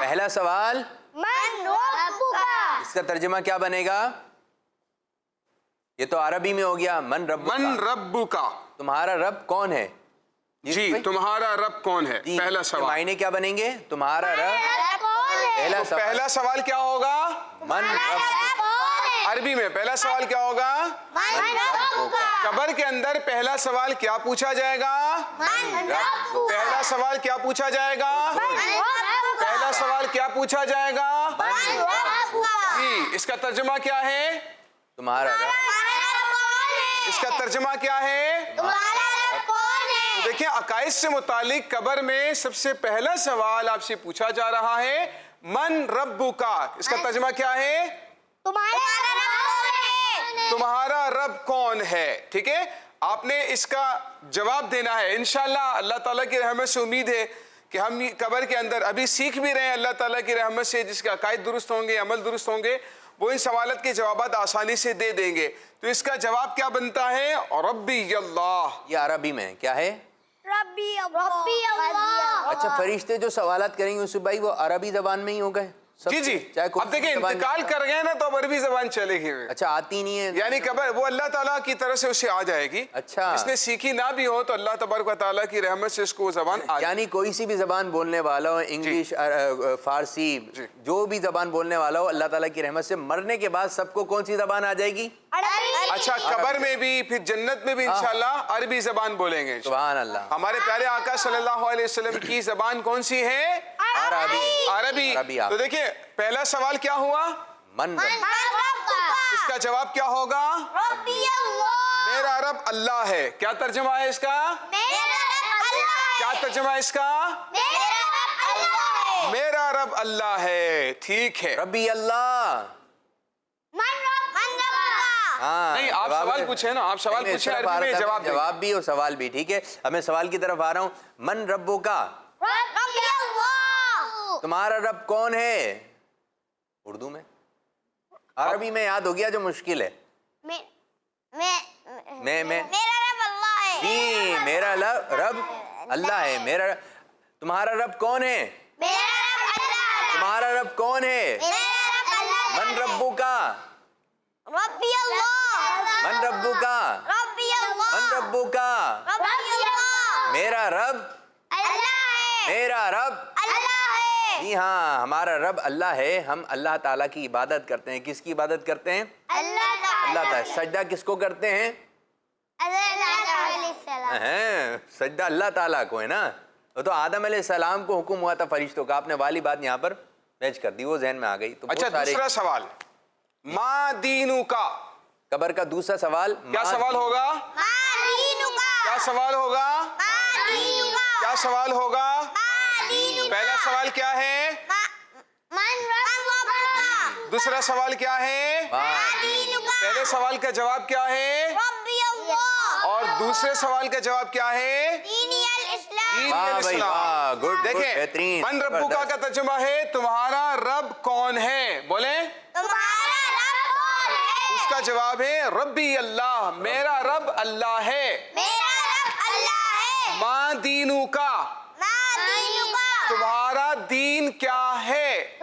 پہلا سوال اس کا ترجمہ کیا بنے گا؟ یہ تو عربی میں ہو گیا، من
ربک،
تمہارا رب کون ہے؟
جی تمہارا رب کون ہے، پہلا سوال۔
معنی کیا بنیں گے؟ تمہارا رب پہلا سوال۔
پہلا سوال کیا ہوگا؟
من رب،
عربی میں پہلا سوال کیا ہوگا؟ قبر کے اندر پہلا سوال کیا پوچھا جائے گا؟ پہلا سوال کیا پوچھا جائے گا؟ پہلا سوال کیا پوچھا جائے گا؟ جی اس کا ترجمہ کیا ہے؟
تمہارا رب،
اس کا ترجمہ کیا ہے؟ تو دیکھیں عقائد سے متعلق قبر میں سب سے پہلا سوال آپ سے پوچھا جا رہا ہے من ربک، اس کا ترجمہ کیا ہے؟ تمہارا رب کون ہے۔ ٹھیک ہے، آپ نے اس کا جواب دینا ہے انشاءاللہ۔ اللہ تعالیٰ کی رحمت سے امید ہے کہ ہم قبر کے اندر ابھی سیکھ بھی رہے ہیں اللہ تعالیٰ کی رحمت سے، جس کے عقائد درست ہوں گے، عمل درست ہوں گے، وہ ان سوالات کے جوابات آسانی سے دے دیں گے۔ تو اس کا جواب کیا بنتا ہے؟ ربی اللہ۔
یہ عربی میں کیا ہے؟
ربی اللہ۔
اچھا فرشتے جو سوالات کریں گے یوسف بھائی وہ عربی زبان میں ہی ہو گئے؟
جی جی،
چاہے
اب دیکھیں انتقال کر گئے نا تو اب عربی زبان چلے گی،
اچھا آتی نہیں ہے
یعنی قبر وہ اللہ تعالیٰ کی طرف سے اسے آ جائے گی۔
اچھا،
اس نے سیکھی نہ بھی ہو تو اللہ تبارک و تعالیٰ کی رحمت سے اس کو وہ زبان آ جائے۔
یعنی کوئی سی بھی زبان بولنے والا ہو، انگلش، فارسی، جو بھی زبان بولنے والا ہو، اللہ تعالیٰ کی رحمت سے مرنے کے بعد سب کو کون سی زبان آ جائے گی؟
اچھا قبر میں بھی پھر جنت میں بھی انشاءاللہ عربی زبان بولیں گے۔
سبحان اللہ۔
ہمارے پیارے آقا صلی اللہ علیہ وسلم کی زبان کون سی ہے؟ عربی۔ تو دیکھیں پہلا سوال کیا ہوا؟
من رب،
اس کا جواب کیا ہوگا؟ میرا رب اللہ ہے۔ کیا ترجمہ ہے اس کا؟ کیا ترجمہ ہے اس کا؟ میرا رب اللہ ہے۔ ٹھیک ہے،
ربی اللہ۔ ہاں
نہیں آپ سوال پوچھیں نا، آپ سوال پوچھیں عربی میں جواب دیں۔
جواب بھی اور سوال بھی، ٹھیک ہے۔ اب میں سوال کی طرف آ رہا ہوں۔ من ربو کا، تمہارا رب کون ہے؟ اردو میں، عربی میں یاد ہو گیا جو مشکل ہے۔ جی میرا رب اللہ ہے۔ میرا تمہارا رب کون ہے؟ تمہارا رب کون ہے؟ من ربو کا، من ربو کا، من ربو کا، میرا رب، میرا رب۔ جی ہاں ہمارا رب اللہ ہے، ہم اللہ تعالیٰ کی عبادت کرتے ہیں۔ کس کی عبادت کرتے ہیں؟ اللہ تعالیٰ۔ سجدہ کس کو کرتے ہیں؟ سجدہ اللہ تعالیٰ کو ہے نا۔ وہ تو آدم علیہ السلام کو حکم ہوا تھا فرشتوں کا، آپ نے والی بات یہاں پر پیش کر دی، وہ ذہن میں آ گئی۔
اچھا دوسرا سوال، ما دینو کا،
قبر کا دوسرا سوال
کیا سوال ہوگا؟ کیا سوال ہوگا؟ کیا سوال ہوگا؟ پہلا سوال کیا ہے؟ دوسرا سوال کیا ہے؟ پہلے سوال کا جواب کیا ہے؟ اور دوسرے سوال کا جواب کیا ہے؟ دین الاسلام۔ دیکھیں من ربک کا ترجمہ ہے تمہارا رب کون ہے؟ بولیں اس کا جواب ہے ربی اللہ، میرا رب اللہ ہے۔ ما دینو کا، تمہارا دین کیا ہے؟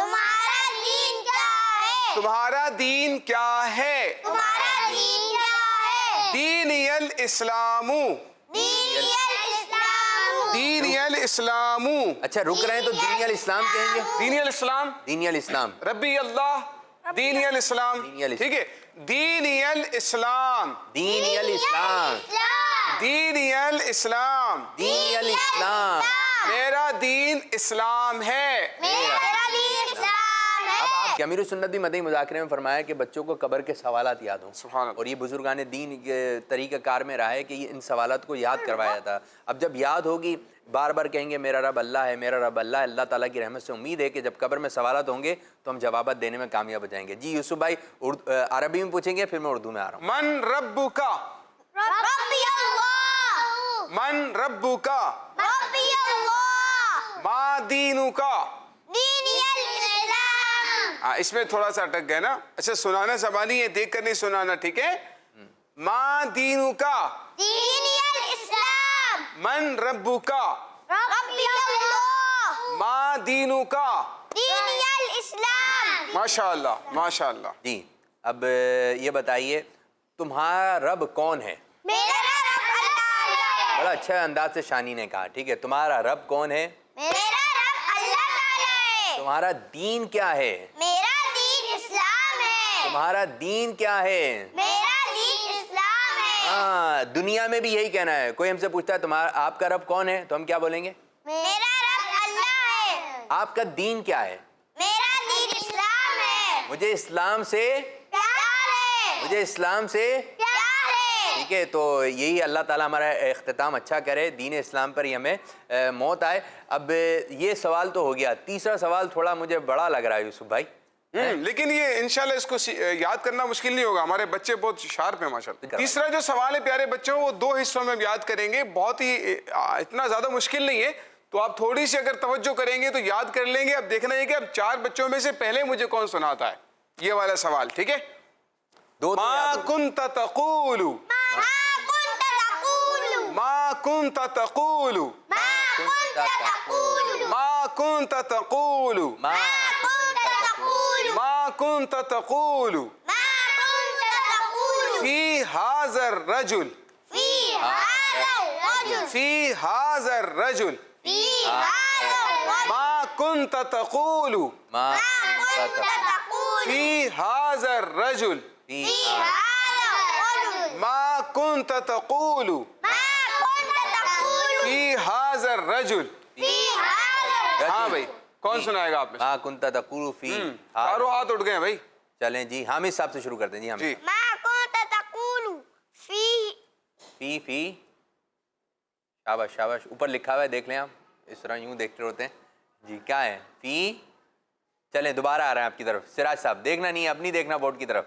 تمہارا دین کیا ہے؟ دینی الاسلام، دینی الاسلام۔
اچھا رک رہے ہیں تو دینی الاسلام کہیں گے؟
دینی الاسلام،
دینی الاسلام،
ربی اللہ، دینی الاسلام۔ ٹھیک ہے، دینی الاسلام،
دینی الاسلام،
دینی الاسلام،
دینی الاسلام،
میرا دین اسلام ہے۔
کہ امیر السنت بھی مدنی مذاکرے میں فرمایا کہ بچوں کو قبر کے سوالات یاد ہوں،
سبحان اللہ۔
اور یہ بزرگان دین کے طریقہ کار میں رہا ہے کہ ان سوالات کو یاد کروایا تھا۔ اب جب یاد ہوگی بار بار کہیں گے میرا رب اللہ ہے، میرا رب اللہ ہے۔ اللہ تعالیٰ کی رحمت سے امید ہے کہ جب قبر میں سوالات ہوں گے تو ہم جوابات دینے میں کامیاب ہو جائیں گے۔ جی یوسف بھائی عربی میں پوچھیں گے، پھر میں اردو میں آ رہا ہوں۔
من ربک، من ربک، ما دینک۔ اس میں تھوڑا سا اٹک گئے نا، اچھا سنانا زبانی ہے، دیکھ کر نہیں سنانا، ٹھیک ہے؟ ما دینک، من ربک، ما دینو کا.
دینی الاسلام.
ماشاءاللہ ماشاءاللہ.
جی اب یہ بتائیے تمہارا رب کون ہے؟
میرا رب اللہ ہے.
بڑا اچھا انداز سے شانی نے کہا. ٹھیک ہے تمہارا رب کون ہے؟
میرا رب اللہ تعالیٰ ہے.
تمہارا دین کیا ہے؟
میرا دین اسلام ہے.
تمہارا دین کیا ہے؟
میرا دین اسلام ہے.
ہاں دنیا میں بھی یہی کہنا ہے. کوئی ہم سے پوچھتا ہے تمہارا آپ کا رب کون ہے تو ہم کیا بولیں گے؟
میرا رب اللہ ہے.
آپ کا دین کیا ہے؟
میرا دین اسلام ہے.
مجھے اسلام سے
پیار ہے.
مجھے اسلام سے
پیار ہے.
ٹھیک ہے تو یہی اللہ تعالیٰ ہمارا اختتام اچھا کرے, دین اسلام پر ہی ہمیں موت آئے. اب یہ سوال تو ہو گیا. تیسرا سوال تھوڑا مجھے بڑا لگ رہا ہے یوسف بھائی.
لیکن یہ انشاءاللہ اس کو یاد کرنا مشکل نہیں ہوگا, ہمارے بچے بہت شارپ ہیں ماشاءاللہ. تیسرا جو سوال ہے پیارے بچوں وہ 2 حصوں میں یاد کریں گے, بہت ہی اتنا زیادہ مشکل نہیں ہے, تو آپ تھوڑی سی اگر توجہ کریں گے تو یاد کر لیں گے. اب دیکھنا ہے کہ اب 4 بچوں میں سے پہلے مجھے کون سناتا ہے یہ والا سوال. ٹھیک ہے, ما کنت تقول ما کنت تقول ما کنت تقول ما کنت تقول في هذا الرجل في هذا الرجل ما كنت تقول
ما
في هذا الرجل ما كنت تقول في هذا الرجل. ہاں بھائی کون سنائے گا آپ میں؟
ما کنت تقول فی.
چاروں ہاتھ اٹھ گئے بھائی.
چلیں جی حامد صاحب سے شروع کرتے ہیں. جی حامد.
جی
ما كنت تقول في
فی شاباش شاباش. اوپر لکھا ہوا ہے دیکھ لیں آپ, اس طرح یوں دیکھتے ہوتے ہیں. جی کیا ہے فی؟ چلیں دوبارہ آ رہے ہیں آپ کی طرف. سراج صاحب دیکھنا نہیں ہے, اپنی دیکھنا بورڈ کی طرف.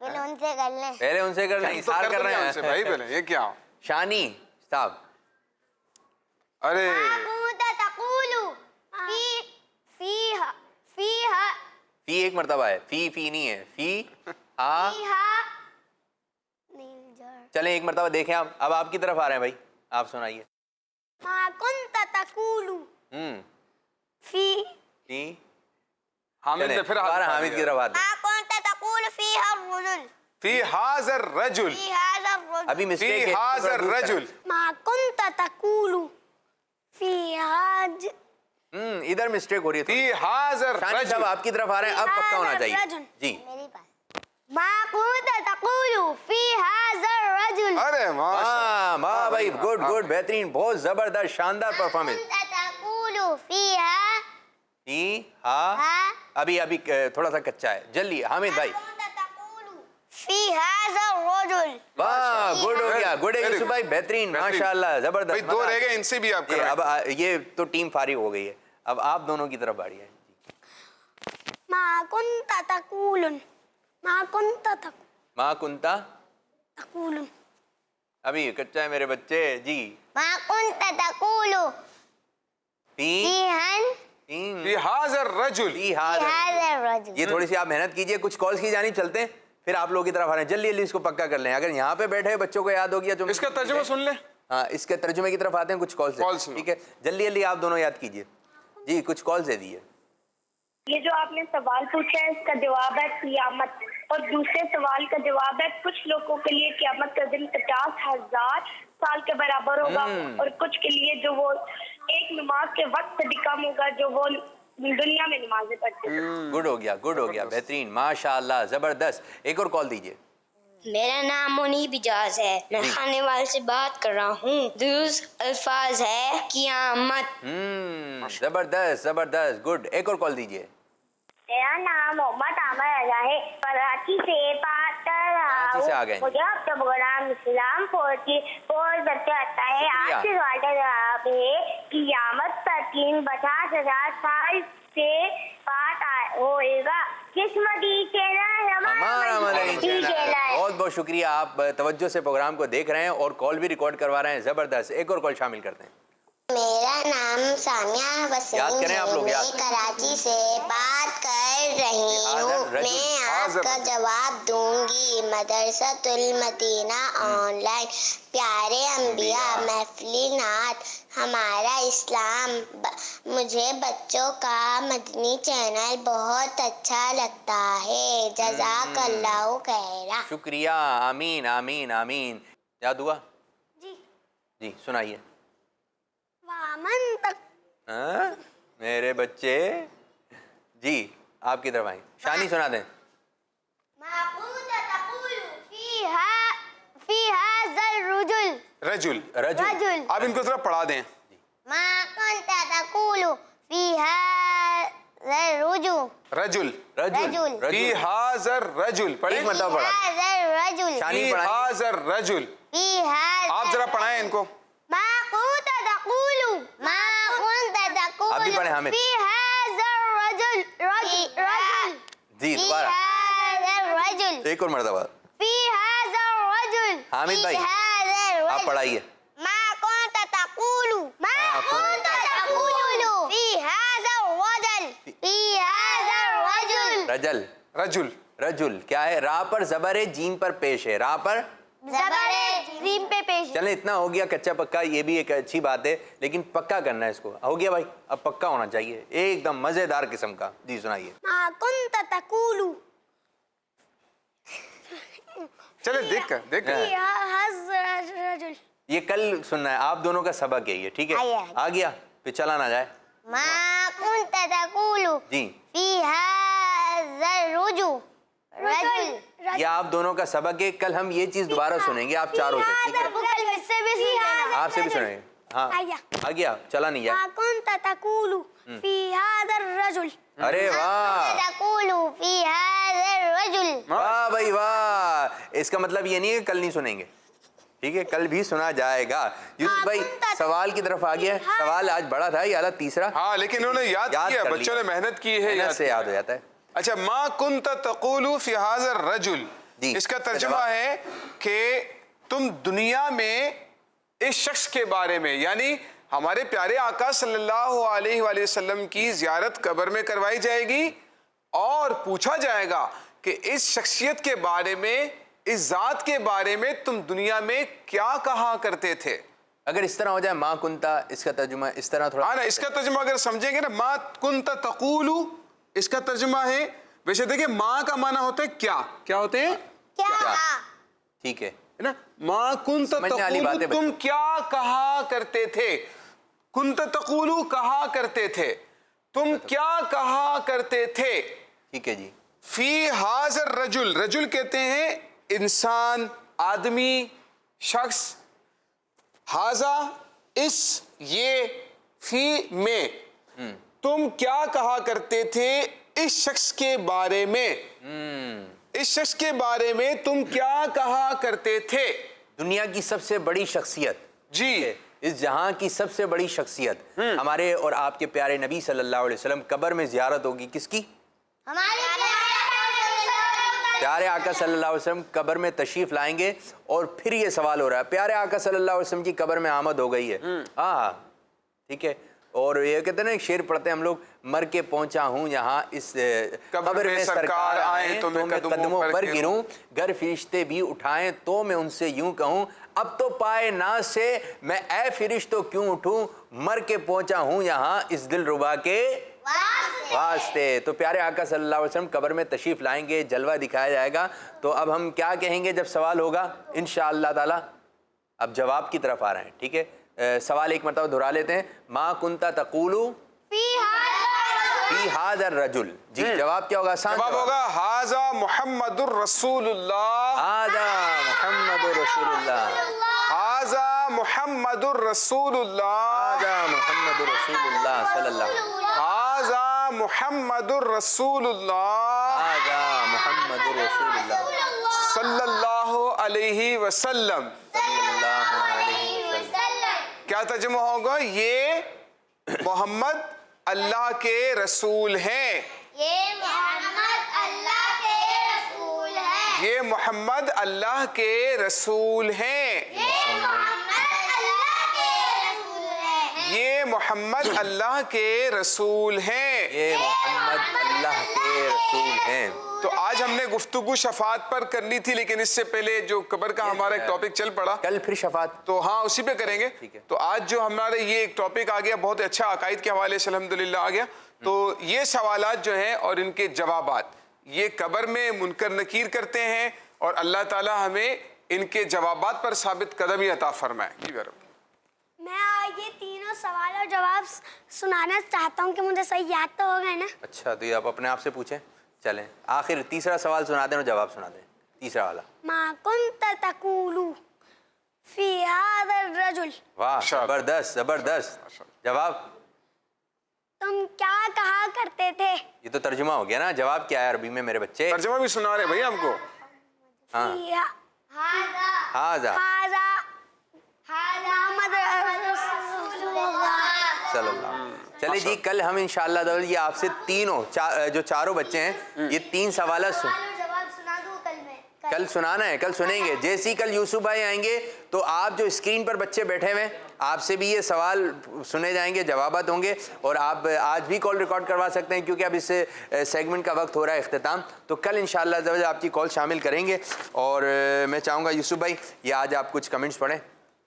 پہلے ان سے کر لیں.
پہلے ان سے کر لیں,
تو
اشار کر رہے
ان سے بھائی
ہیں.
پہلے یہ کیا؟
شانی صاحب.
ارے
كنت تقول فيها
فی ایک مرتبہ ہے, فی نہیں ہے. فی ہاں چلیں ایک مرتبہ دیکھیں آپ. اب آپ کی طرف آ رہے ہیں بھائی, آپ سنائیے.
ما كنت تقول في
حامد نے پھر
حامد کی طرف آتے ہیں.
ما كنت تقول فيها الرجل
في هذا الرجل
في هذا الرجل
ابھی
في
مسٹیک
هذا الرجل
ما كنت تقول في هذا
ادھر مسٹیک ہو رہی ہے.
في هذا
شانی صاحب
الرجل
آپ کی طرف آ رہے ہیں, اب پکا ہونا چاہیے. جی
میری بات. ما كنت تقول في هذا الرجل
ارے ماشاءاللہ.
واہ بھائی گڈ گڈ بہترین, بہت زبردست شاندار پرفارمنس.
كنت تقول فيها
فی ہاں ابھی تھوڑا سا کچا ہے. جلدی حامد بھائی.
كنت تقول في هذا الرجل
واہ گڈ ہو گیا, گڈ ہے یوسف بھائی, بہترین ماشاءاللہ
بھائی
زبردست.
2 رہ گئے, ان سے بھی آپ
یہ
کریں.
اب یہ تو ٹیم فارغ ہو گئی ہے, اب آپ دونوں کی طرف باری ہے.
ما كنت تقول ما كنت
ما کنتا
تقول
ابھی کچا ہے میرے بچے. جی
ما كنت تقول
فی
في هذا الرجل
فی ہاذا.
هذا الرجل
یہ تھوڑی سی آپ محنت کیجئے. کچھ کالز کی جانب چلتے ہیں, پھر آپ لوگوں کی طرف آ رہے ہیں. جلدی جلدی اس کو پکا کر لیں. اگر یہاں پہ بیٹھے بچوں کو یاد ہو گیا جو
اس کا ترجمہ سن لیں.
ہاں اس کے ترجمے کی طرف آتے ہیں. کچھ کالز
Calls
ٹھیک ہے, جلدی جلدی آپ دونوں یاد کیجئے. جی کچھ کالز دے دیجیے.
یہ جو آپ نے سوال پوچھا ہے اس کا جواب ہے قیامت, اور دوسرے سوال کا جواب ہے کچھ لوگوں کے لیے قیامت کا دن 50,000 سال کے برابر ہوگا, اور کچھ کے لیے جو وہ ایک نماز کے وقت سے بھی کم ہوگا جو وہ دنیا میں نمازیں پڑھتے ہیں.
گڈ ہو گیا, گڈ ہو گیا, بہترین ماشاءاللہ زبردست. ایک اور کال دیجیے.
میرا نام منیب اجاز ہے, میں کھانے والے سے بات کر رہا ہوں. درست الفاظ ہے قیامت.
زبردست زبردست گڈ. ایک اور کال دیجیے.
میرا نام محمد عامر رضا ہے, کراچی سے بات کر رہا
کراچی سے آ گئے.
ہوں. مجھے آپ کا پروگرام اسلام بہت اچھا لگتا ہے. آپ سے سوال کا جواب ہے قیامت کا دن 50,000 سال سے بات ہوئے گا. کس مدی چینل؟
ہمارا مدنی چینل. بہت بہت شکریہ, آپ توجہ سے پروگرام کو دیکھ رہے ہیں اور کال بھی ریکارڈ کروا رہے ہیں. زبردست. ایک اور کال شامل کرتے ہیں.
میرا نام سامیہ وسیم
یاد کریں آپ لوگ،
ہے،
یاد
میں کراچی سے بات کر رہی ہوں۔ میں آپ کا جواب دوں گی۔ مدرسۃ المدینہ آن لائن۔ پیارے انبیاء، محفلی نعت، ہمارا اسلام۔ مجھے بچوں کا مدنی چینل بہت اچھا لگتا ہے۔ جزاک اللہ خیرا۔
شکریہ، آمین آمین آمین۔ یاد ہوا؟
جی۔
جی سنائیے۔
وامن تک
ہاں میرے بچے، جی آپ کی طرف آئیں، شانی سنا دیں۔
ما كنت تقول في هذا الرجل
رجل،
رجل
آپ ان کو ذرا پڑھا دیں۔
ما كنت تقول في هذا الرجل
رجل،
رجل
فی هذا الرجل، پڑھیں،
ایک مرتبہ پڑھا دیں۔
هذا الرجل
شانی
فی
پڑھائیں۔
هذا الرجل،
في هذا
آپ ذرا پڑھائیں ان کو۔
ما كنت تقول ما كنت تقول
آپ بھی پڑھیں حامد۔
في هذا الرجل رجل
جی
في
دوبارہ
هذا الرجل
ایک اور مرتبہ۔
في هذا الرجل
حامد بھائی،
في هذا
آپ
الرجل
پڑھائیے۔
ما كنت تقول ما كنت تقول في هذا الرجل في هذا الرجل
رجل،
رجل،
رجل کیا ہے؟ را پر زبر جیم پر پیش ہے، را پر
زبر زیم پہ پیش ہے۔
چلیں اتنا ہو گیا کچا پکا، یہ بھی ایک اچھی بات ہے، لیکن پکا کرنا ہے اس کو۔ ہو گیا بھائی، اب پکا ہونا چاہیے ایک دم مزیدار قسم کا۔ جی سنائیے۔
ما كنت تقول
چلے دیکھ کر
في هذا الرجل
یہ کل سننا ہے، آپ دونوں کا سبق ہے یہ، ٹھیک ہے؟ آ گیا، پھر چلا نہ جائے۔
ما كنت تقول
جی
في هذا الرجل رجل
یہ آپ دونوں کا سبق ہے، کل ہم یہ چیز دوبارہ سنیں گے آپ چاروں سے، ٹھیک ہے؟ آپ سے بھی سنیں گے۔ ہاں آ گیا، چلا نہیں جائے۔
ما كنت تقول في هذا الرجل
ارے واہ،
تقول في هذا الرجل
واہ بھائی واہ، اس کا مطلب یہ نہیں ہے کہ کل نہیں سنیں گے، ٹھیک ہے؟ کل بھی سنا جائے گا۔ یوسف بھائی سوال کی طرف آ گیا ہے، سوال آج بڑا تھا، یہ اعلیٰ تیسرا۔
ہاں لیکن انہوں نے یاد کیا،
کر
بچوں
لیا،
نے محنت کی ہے،
محنت سے یاد ہو جاتا ہے۔
اچھا، ما کنت تقول فی هذا الرجل،
جی
اس کا ترجمہ ہے کہ تم دنیا میں اس شخص کے بارے میں، یعنی ہمارے پیارے آقا صلی اللہ علیہ وآلہ وسلم کی زیارت قبر میں کروائی جائے گی اور پوچھا جائے گا کہ اس شخصیت کے بارے میں، اس ذات کے بارے میں تم دنیا میں کیا کہا کرتے تھے۔
اگر اس طرح ہو جائے ما کنتا، اس کا ترجمہ اس طرح تھوڑا،
ہاں نا، اس کا ترجمہ اگر سمجھیں گے نا، ما کنت تقول، اس کا ترجمہ ہے، ویسے دیکھیں ما کا معنی ہوتا ہے کیا، کیا ہوتے ہیں؟
کیا، ٹھیک ہے
نا، ما کنت
سمجھنے والی بات ہے
تقول، تم کیا کہا کرتے تھے، کنت تقول کہا کرتے تھے، تم کیا کہا کرتے تھے۔
ٹھیک ہے جی۔
فی هذا الرجل، رجل کہتے ہیں انسان، آدمی، شخص، ہاذا اس، یہ، فی میں، تم کیا کہا کرتے تھے اس شخص کے بارے میں، اس شخص کے بارے میں تم کیا کہا کرتے تھے۔
دنیا کی سب سے بڑی شخصیت،
جی،
اس جہاں کی سب سے بڑی شخصیت، ہمارے اور آپ کے پیارے نبی صلی اللہ علیہ وسلم، قبر میں زیارت ہوگی کس کی؟ پیارے آقا صلی اللہ علیہ وسلم قبر میں تشریف لائیں گے، اور پھر یہ سوال ہو رہا ہے، پیارے آقا صلی اللہ علیہ وسلم کی قبر میں آمد ہو گئی ہے، ہاں ٹھیک ہے، اور یہ کہتے ہیں نا، ایک شعر پڑھتے ہیں ہم لوگ، مر کے پہنچا ہوں یہاں اس قبر میں سرکار آئیں تو میں قدموں پر گروں، گر فرشتے بھی اٹھائیں تو میں ان سے یوں کہوں، اب تو پائے ناز سے میں اے فرشتوں کیوں اٹھوں، مر کے پہنچا ہوں یہاں اس دل ربا کے واسطے۔ تو پیارے آقا صلی اللہ علیہ وسلم قبر میں تشریف لائیں گے، جلوہ دکھایا جائے گا، تو اب ہم کیا کہیں گے جب سوال ہوگا انشاءاللہ تعالی؟ اب جواب کی طرف آ رہے ہیں، ٹھیک ہے؟ سوال ایک مرتبہ دہرا لیتے ہیں، ما کنت تقول فی هذا الرجل، جی جواب کیا ہوگا؟
جواب ہوگا ھذا محمد الرسول اللہ،
ھذا محمد رسول اللہ،
ھذا محمد الرسول اللہ،
ھذا محمد رسول اللہ صلی اللہ علیہ وسلم،
ھذا محمد الرسول اللہ،
ھذا محمد رسول اللہ
صلی اللہ علیہ وسلم۔
صلی اللہ علیہ وسلم۔
کیا ترجمہ ہوگا؟ یہ محمد اللہ کے رسول ہیں،
یہ محمد اللہ کے رسول ہے،
یہ محمد اللہ کے رسول ہیں،
یہ محمد اللہ کے رسول ہے،
یہ یہ محمد اللہ کے رسول ہیں.
یہ محمد اللہ کے رسول ہیں.
تو آج ہم نے گفتگو شفاعت پر کرنی تھی، لیکن اس سے پہلے جو قبر کا ہمارا ایک ٹاپک چل پڑا،
کل پھر شفاعت،
تو ہاں اسی پہ کریں گے. تو آج جو ہمارے یہ ایک ٹاپک آ گیا بہت اچھا عقائد کے حوالے سے الحمدللہ آ گیا. تو یہ سوالات جو ہیں اور ان کے جوابات یہ قبر میں منکر نکیر کرتے ہیں، اور اللہ تعالی ہمیں ان کے جوابات پر ثابت قدمی عطا فرمائے. جی غرب
میں یہ تینوں سوال اور جواب سنانا چاہتا ہوں کہ مجھے صحیح یاد تو ہو گئے نا.
اچھا تو یہ آپ اپنے آپ سے پوچھیں. چلیں آخر تیسرا سوال سنا دیں اور جواب سنا دیں. تیسرا والا.
ما كنت تقول في هذا الرجل.
واہ زبردست زبردست. جواب
تم کیا کہا کرتے تھے؟
یہ تو ترجمہ ہو گیا نا. جواب کیا ہے عربی میں میرے بچے؟
ترجمہ بھی سنا رہے ہیں بھائی ہم کو.
ہاضا
محمد رسول اللہ
صلی اللہ. چلے جی کل ہم انشاءاللہ یہ آپ سے تینوں جو چاروں بچے ہیں یہ تین سوالات
جواب سنا دوں کل میں.
کل سنانا ہے، کل سنیں گے. جیسے ہی کل یوسف بھائی آئیں گے تو آپ جو اسکرین پر بچے بیٹھے ہوئے آپ سے بھی یہ سوال سنے جائیں گے، جوابات ہوں گے، اور آپ آج بھی کال ریکارڈ کروا سکتے ہیں کیونکہ اب اس سیگمنٹ کا وقت ہو رہا ہے اختتام. تو کل انشاءاللہ آپ کی کال شامل کریں گے. اور میں چاہوں گا یوسف بھائی یہ آج آپ کچھ کمنٹس پڑھیں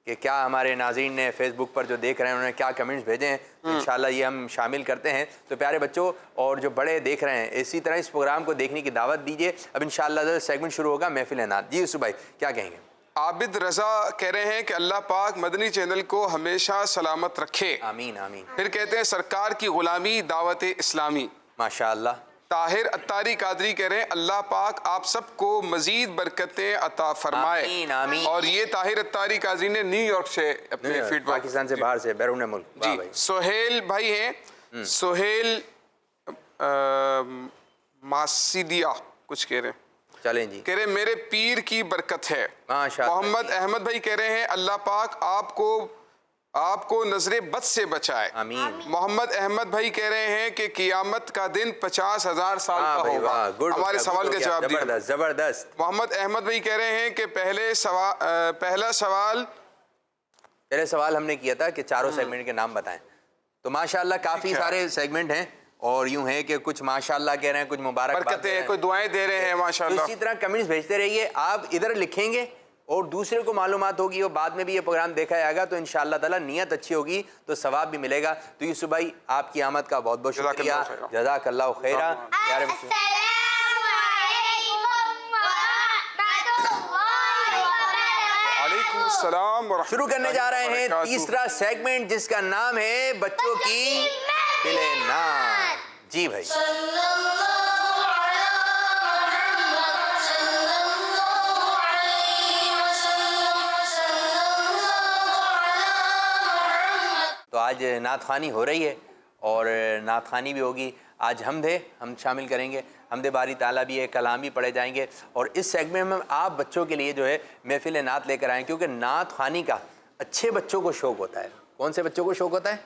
کہ کیا ہمارے ناظرین نے فیس بک پر جو دیکھ رہے ہیں انہوں نے کیا کمنٹس بھیجے ہیں. انشاءاللہ یہ ہم شامل کرتے ہیں. تو پیارے بچوں اور جو بڑے دیکھ رہے ہیں اسی طرح اس پروگرام کو دیکھنے کی دعوت دیجیے. اب انشاءاللہ سیگمنٹ شروع ہوگا محفل نعت. جی یوسف بھائی کیا کہیں گے؟
عابد رضا کہہ رہے ہیں کہ اللہ پاک مدنی چینل کو ہمیشہ سلامت رکھے.
آمین آمین.
پھر کہتے ہیں سرکار کی غلامی دعوت اسلامی.
ماشاءاللہ.
طاہر اتاری قادری کہہ رہے ہیں اللہ پاک آپ سب کو مزید برکتیں عطا فرمائے.
آمین آمین.
اور یہ طاہر اتاری قادری نے نیو یارک سے اپنے فیڈ بیک،
پاکستان سے باہر سے بیرون ملک.
جی سہیل بھائی ہیں، سہیل ماسیدیا کچھ کہہ رہے ہیں.
چلیں جی.
کہہ رہے ہیں میرے پیر کی برکت ہے.
ماشاءاللہ.
محمد احمد بھائی کہہ رہے ہیں اللہ پاک آپ کو نظر بد سے بچائے.
آمین.
محمد احمد بھائی کہہ رہے ہیں کہ قیامت کا دن 50,000 سال کا ہوگا. ہمارے سوال کا جواب دیا.
زبردست زبردست.
محمد احمد بھائی کہہ رہے ہیں کہ پہلا سوال
ہم نے کیا تھا کہ چاروں سیگمنٹ کے نام بتائیں. تو ماشاءاللہ کافی سارے سیگمنٹ ہیں اور یوں ہے کہ کچھ ماشاءاللہ کہہ رہے ہیں، کچھ مبارک
برکتیں ہیں، کوئی دعائیں دے رہے ہیں. ماشاءاللہ
اسی طرح کمنٹس بھیجتے رہیے. آپ ادھر لکھیں گے اور دوسرے کو معلومات ہوگی اور بعد میں بھی یہ پروگرام دیکھا جائے گا تو انشاءاللہ تعالی نیت اچھی ہوگی تو ثواب بھی ملے گا. تو یوسف بھائی آپ کی آمد کا بہت بہت شکریہ. جزاک اللہ خیرہ. پیارے بچوں
وعلیکم السلام ورحمۃ.
شروع کرنے جا رہے ہیں تیسرا سیگمنٹ جس کا نام ہے بچوں کی محفل نعت. جی بھائی. تو آج نعت خوانی ہو رہی ہے اور نعت خوانی بھی ہوگی. آج حمد ہے، ہم شامل کریں گے. حمد باری تعالیٰ بھی ہے، کلام بھی پڑھے جائیں گے. اور اس سیگمنٹ میں آپ بچوں کے لیے جو ہے محفل نعت لے کر آئیں کیونکہ نعت خوانی کا اچھے بچوں کو شوق ہوتا ہے. کون سے بچوں کو شوق ہوتا ہے؟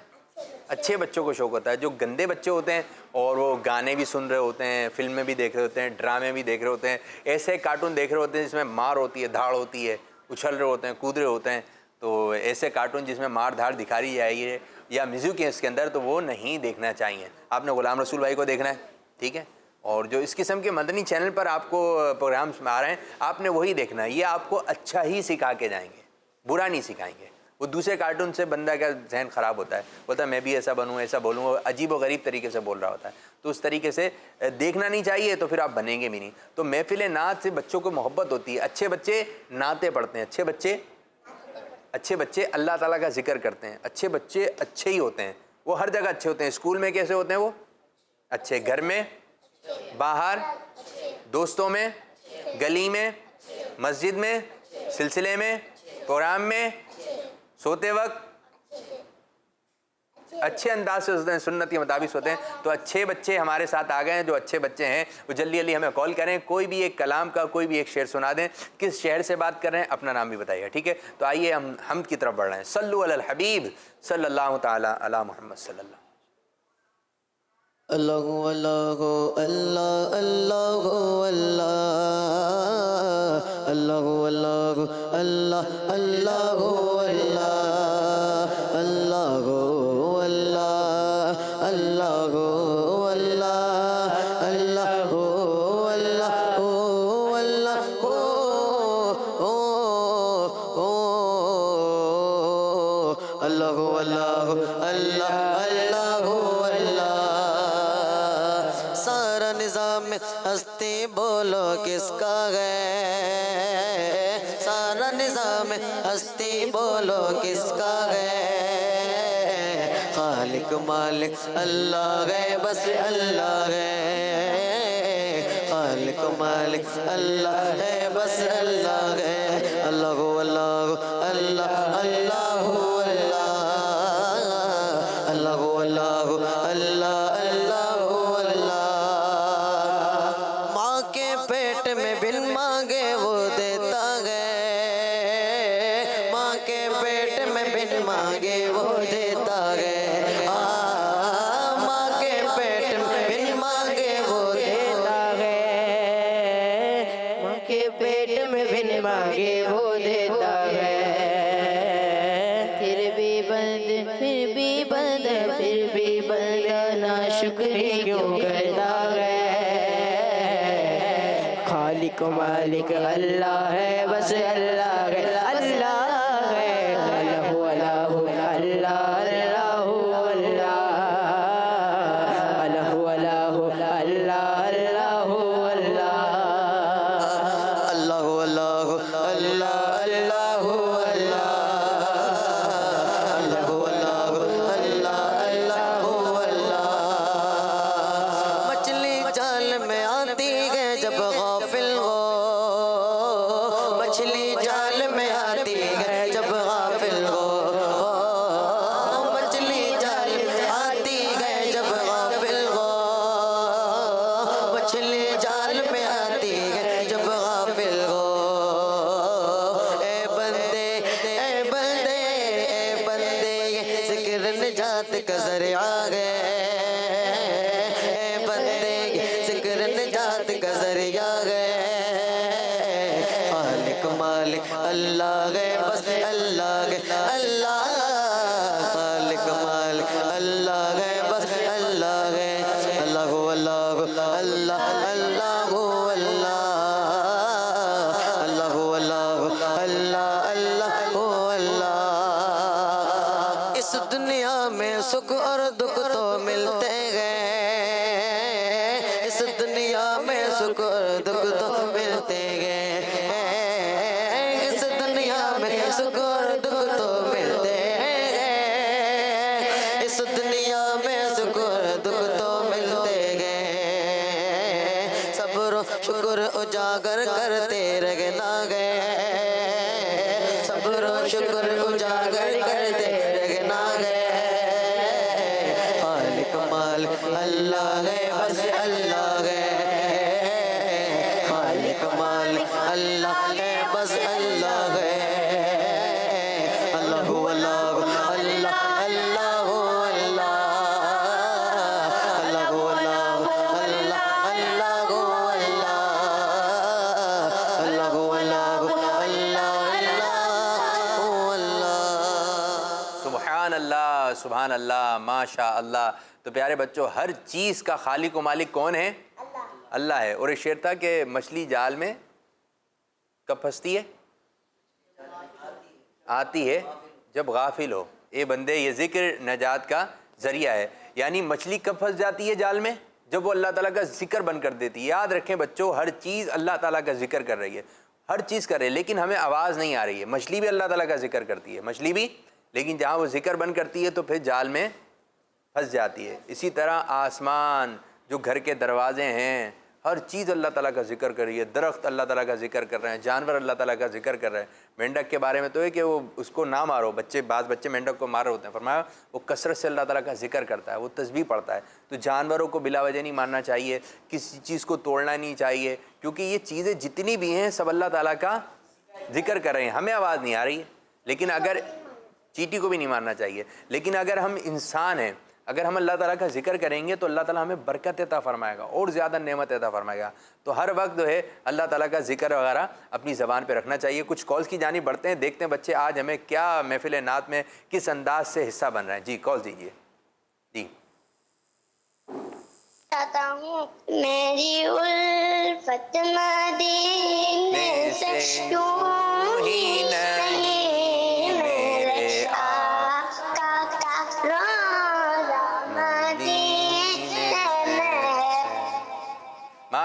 اچھے بچوں کو شوق ہوتا ہے. جو گندے بچے ہوتے ہیں اور وہ گانے بھی سن رہے ہوتے ہیں، فلمیں بھی دیکھ رہے ہوتے ہیں، ڈرامے بھی دیکھ رہے ہوتے ہیں، ایسے کارٹون دیکھ رہے ہوتے ہیں جس میں مار ہوتی ہے، دھاڑ ہوتی ہے، اچھل رہے ہوتے ہیں، کود رہے ہوتے ہیں. تو ایسے کارٹون جس میں مار دھاڑ دکھائی جائے ہے یا میوزک ہے اس کے اندر تو وہ نہیں دیکھنا چاہیے. آپ نے غلام رسول بھائی کو دیکھنا ہے، ٹھیک ہے. اور جو اس قسم کے مدنی چینل پر آپ کو پروگرامز میں آ رہے ہیں آپ نے وہی دیکھنا ہے. یہ آپ کو اچھا ہی سکھا کے جائیں گے، برا نہیں سکھائیں گے. وہ دوسرے کارٹون سے بندہ کا ذہن خراب ہوتا ہے، بولتا ہے میں بھی ایسا بنوں ایسا بولوں، عجیب و غریب طریقے سے بول رہا ہوتا ہے. تو اس طریقے سے دیکھنا نہیں چاہیے تو پھر آپ بنیں گے بھی نہیں. تو محفل نعت سے بچوں کو محبت ہوتی ہے. اچھے بچے نعتیں پڑھتے ہیں، اچھے بچے اللہ تعالیٰ کا ذکر کرتے ہیں. اچھے بچے اچھے ہی ہوتے ہیں، وہ ہر جگہ اچھے ہوتے ہیں. اسکول میں کیسے ہوتے ہیں وہ اچھے، گھر میں، باہر، دوستوں میں، گلی میں، مسجد میں، سلسلے میں، پروگرام میں، سوتے وقت اچھے انداز سے ہوتے ہیں، سنت کے مطابق ہوتے ہیں. تو اچھے بچے ہمارے ساتھ آ گئے ہیں. جو اچھے بچے ہیں وہ جلدی جلدی ہمیں کال کریں. کوئی بھی ایک کلام کا کوئی بھی ایک شعر سنا دیں. کس شہر سے بات کر رہے ہیں اپنا نام بھی بتائیے، ٹھیک ہے. تو آئیے ہم حمد کی طرف بڑھ رہے ہیں. صلو علی الحبیب صلی اللہ تعالی علی محمد صلی اللہ.
اللہ اللہ اللہ اللہ اللہ اللہ اللہ اللہ اللہ اللہ اللہ اللہ اللہ اللہ سارا نظام ہستی بولو کس کا ہے سارا نظام ہستی بولو کس کا ہے خالق مالک اللہ ہے بس اللہ ہے خالق مالک اللہ ہے بس اللہ ہے اللہ اللہ اللہ اللہ اللہ اللہ اللہ اللہ اللہ ماں کے پیٹ میں بن مانگے وہ دیتا ہے ماں کے پیٹ میں بن مانگے وہ دیتا ہے ماں کے پیٹ میں بن مانگے وہ دیتا ہے ماں کے پیٹ میں بن مانگے وہ دیتا ہے پھر بھی بندہ ناشکری کیوں کرتا ہے خالق مالک اللہ ہے بس اللہ ہے اللہ ہے اللہ اللہ اللہ اللہ اللہ مچھلی جال میں آتی ہے جب غافل ہو مچھلی جال میں آتی ہے جب غافل ہو مچھلی جال میں آتی ہے جب غافل ہو مچھلی جال میں آتی ہے جب غافل ہو اے بندے اے بندے اے بندے یہ ذکر نجات کا ذریعہ ہے اے بندے یہ ذکر نجات کا ذریعہ ہے خالق مالک اللہ ہے بس اللہ ہے اللہ خالق مالک اللہ ہے بس اللہ ہے اللہ اللہ اللہ اللہ اللہ اللہ اللہ اللہ اس دنیا میں سکھ اور دکھ تو ملتے ہیں اس دنیا میں سکھ اور دکھ تو ملتے ہیں اس دنیا میں سکھ اور دکھ تو ملتے ہیں اس دنیا میں سکھ اور دکھ تو ملتے ہیں صبر و شکر اجاگر کرتے رہنا ہے صبر و شکر اجاگر کرتے رہنا ہے خالق مالک اللہ ہے بس اللہ ہے خالق مالک اللہ ہے بس اللہ ہے اللہ اللہ اللہ اللہ اللہ اللہ
سبحان اللہ سبحان اللہ ماشاء اللہ. تو پیارے بچوں ہر چیز کا خالق و مالک کون ہے؟ اللہ ہے. اور ایک شعر تھا کہ مچھلی جال میں کب پھنستی ہے؟ آتی ہے جب غافل ہو. اے بندے یہ ذکر نجات کا ذریعہ ہے. یعنی مچھلی کب پھنس جاتی ہے جال میں؟ جب وہ اللہ تعالیٰ کا ذکر بن کر دیتی ہے. یاد رکھیں بچوں ہر چیز اللہ تعالیٰ کا ذکر کر رہی ہے, ہر چیز کر رہی ہے, لیکن ہمیں آواز نہیں آ رہی ہے. مچھلی بھی اللہ تعالیٰ کا ذکر کرتی ہے, مچھلی بھی, لیکن جہاں وہ ذکر بن کرتی ہے تو پھر جال میں پھنس جاتی ہے. اسی طرح آسمان, جو گھر کے دروازے ہیں, ہر چیز اللہ تعالیٰ کا ذکر کر رہی ہے. درخت اللہ تعالیٰ کا ذکر کر رہے ہیں, جانور اللہ تعالیٰ کا ذکر کر رہے ہیں. مینڈک کے بارے میں تو ہے کہ وہ اس کو نہ مارو, بعض بچے مینڈک کو مار رہے ہوتے ہیں. فرمایا وہ کثرت سے اللہ تعالیٰ کا ذکر کرتا ہے, وہ تسبیح پڑھتا ہے. تو جانوروں کو بلا وجہ نہیں مارنا چاہیے, کسی چیز کو توڑنا نہیں چاہیے, کیونکہ یہ چیزیں جتنی بھی ہیں سب اللہ تعالیٰ کا ذکر کر رہے ہیں. ہمیں آواز نہیں آ رہی ہے, لیکن اگر چیٹی کو بھی نہیں مارنا چاہیے, لیکن اگر ہم انسان ہیں, اگر ہم اللہ تعالیٰ کا ذکر کریں گے تو اللہ تعالیٰ ہمیں برکت عطا فرمائے گا اور زیادہ نعمت عطا فرمائے گا. تو ہر وقت جو ہے اللہ تعالیٰ کا ذکر وغیرہ اپنی زبان پہ رکھنا چاہیے. کچھ کالز کی جانب بڑھتے ہیں, دیکھتے ہیں بچے آج ہمیں کیا محفل نعت میں کس انداز سے حصہ بن رہے ہیں. جی کال دیجیے. جی
چاہتا ہوں میری الفت مدینے سے یوں ہی نہیں, میرے آقا کا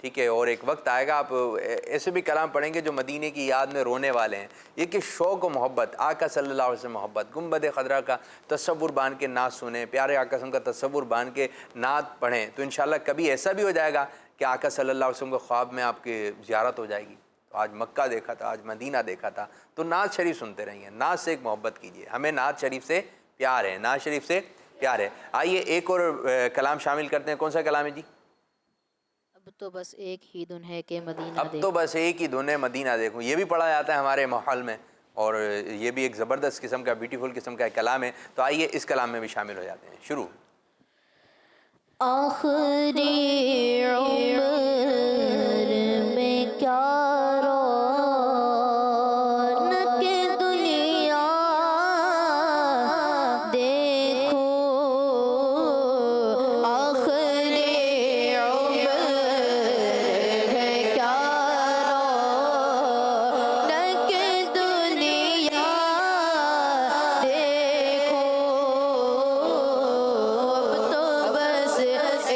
ٹھیک ہے، اور ایک وقت آئے گا آپ ایسے بھی کلام پڑھیں گے جو مدینے کی یاد میں رونے والے ہیں. یہ کہ شوق و محبت، آقا صلی اللہ علیہ وسلم محبت، گنبد خضرا کا تصور بان کے نعت سنیں، پیارے آقا صلی اللہ علیہ وسلم کا تصور بان کے نعت پڑھیں، تو انشاءاللہ کبھی ایسا بھی ہو جائے گا کہ آقا صلی اللہ علیہ وسلم کے خواب میں آپ کی زیارت ہو جائے گی. تو آج مکہ دیکھا تھا، آج مدینہ دیکھا تھا، تو نعت شریف سنتے رہیے، نعت سے ایک محبت کیجیے. ہمیں نعت شریف سے پیار ہے، نعت شریف سے پیار ہے. آئیے ایک اور کلام شامل کرتے ہیں. کون سا کلام ہے جی؟
اب تو بس ایک ہی دن ہے کہ مدینہ
اب تو بس ایک ہی دن ہے مدینہ دیکھوں. یہ بھی پڑھا جاتا ہے ہمارے ماحول میں، اور یہ بھی ایک زبردست قسم کا، بیوٹیفل قسم کا ایک کلام ہے. تو آئیے اس کلام میں بھی شامل ہو جاتے ہیں. شروع.
آخری عمر میں کیا رونق دنیا دیکھو، آخری عمر ہے کیا رونق دنیا دیکھو، اب تو بس ایک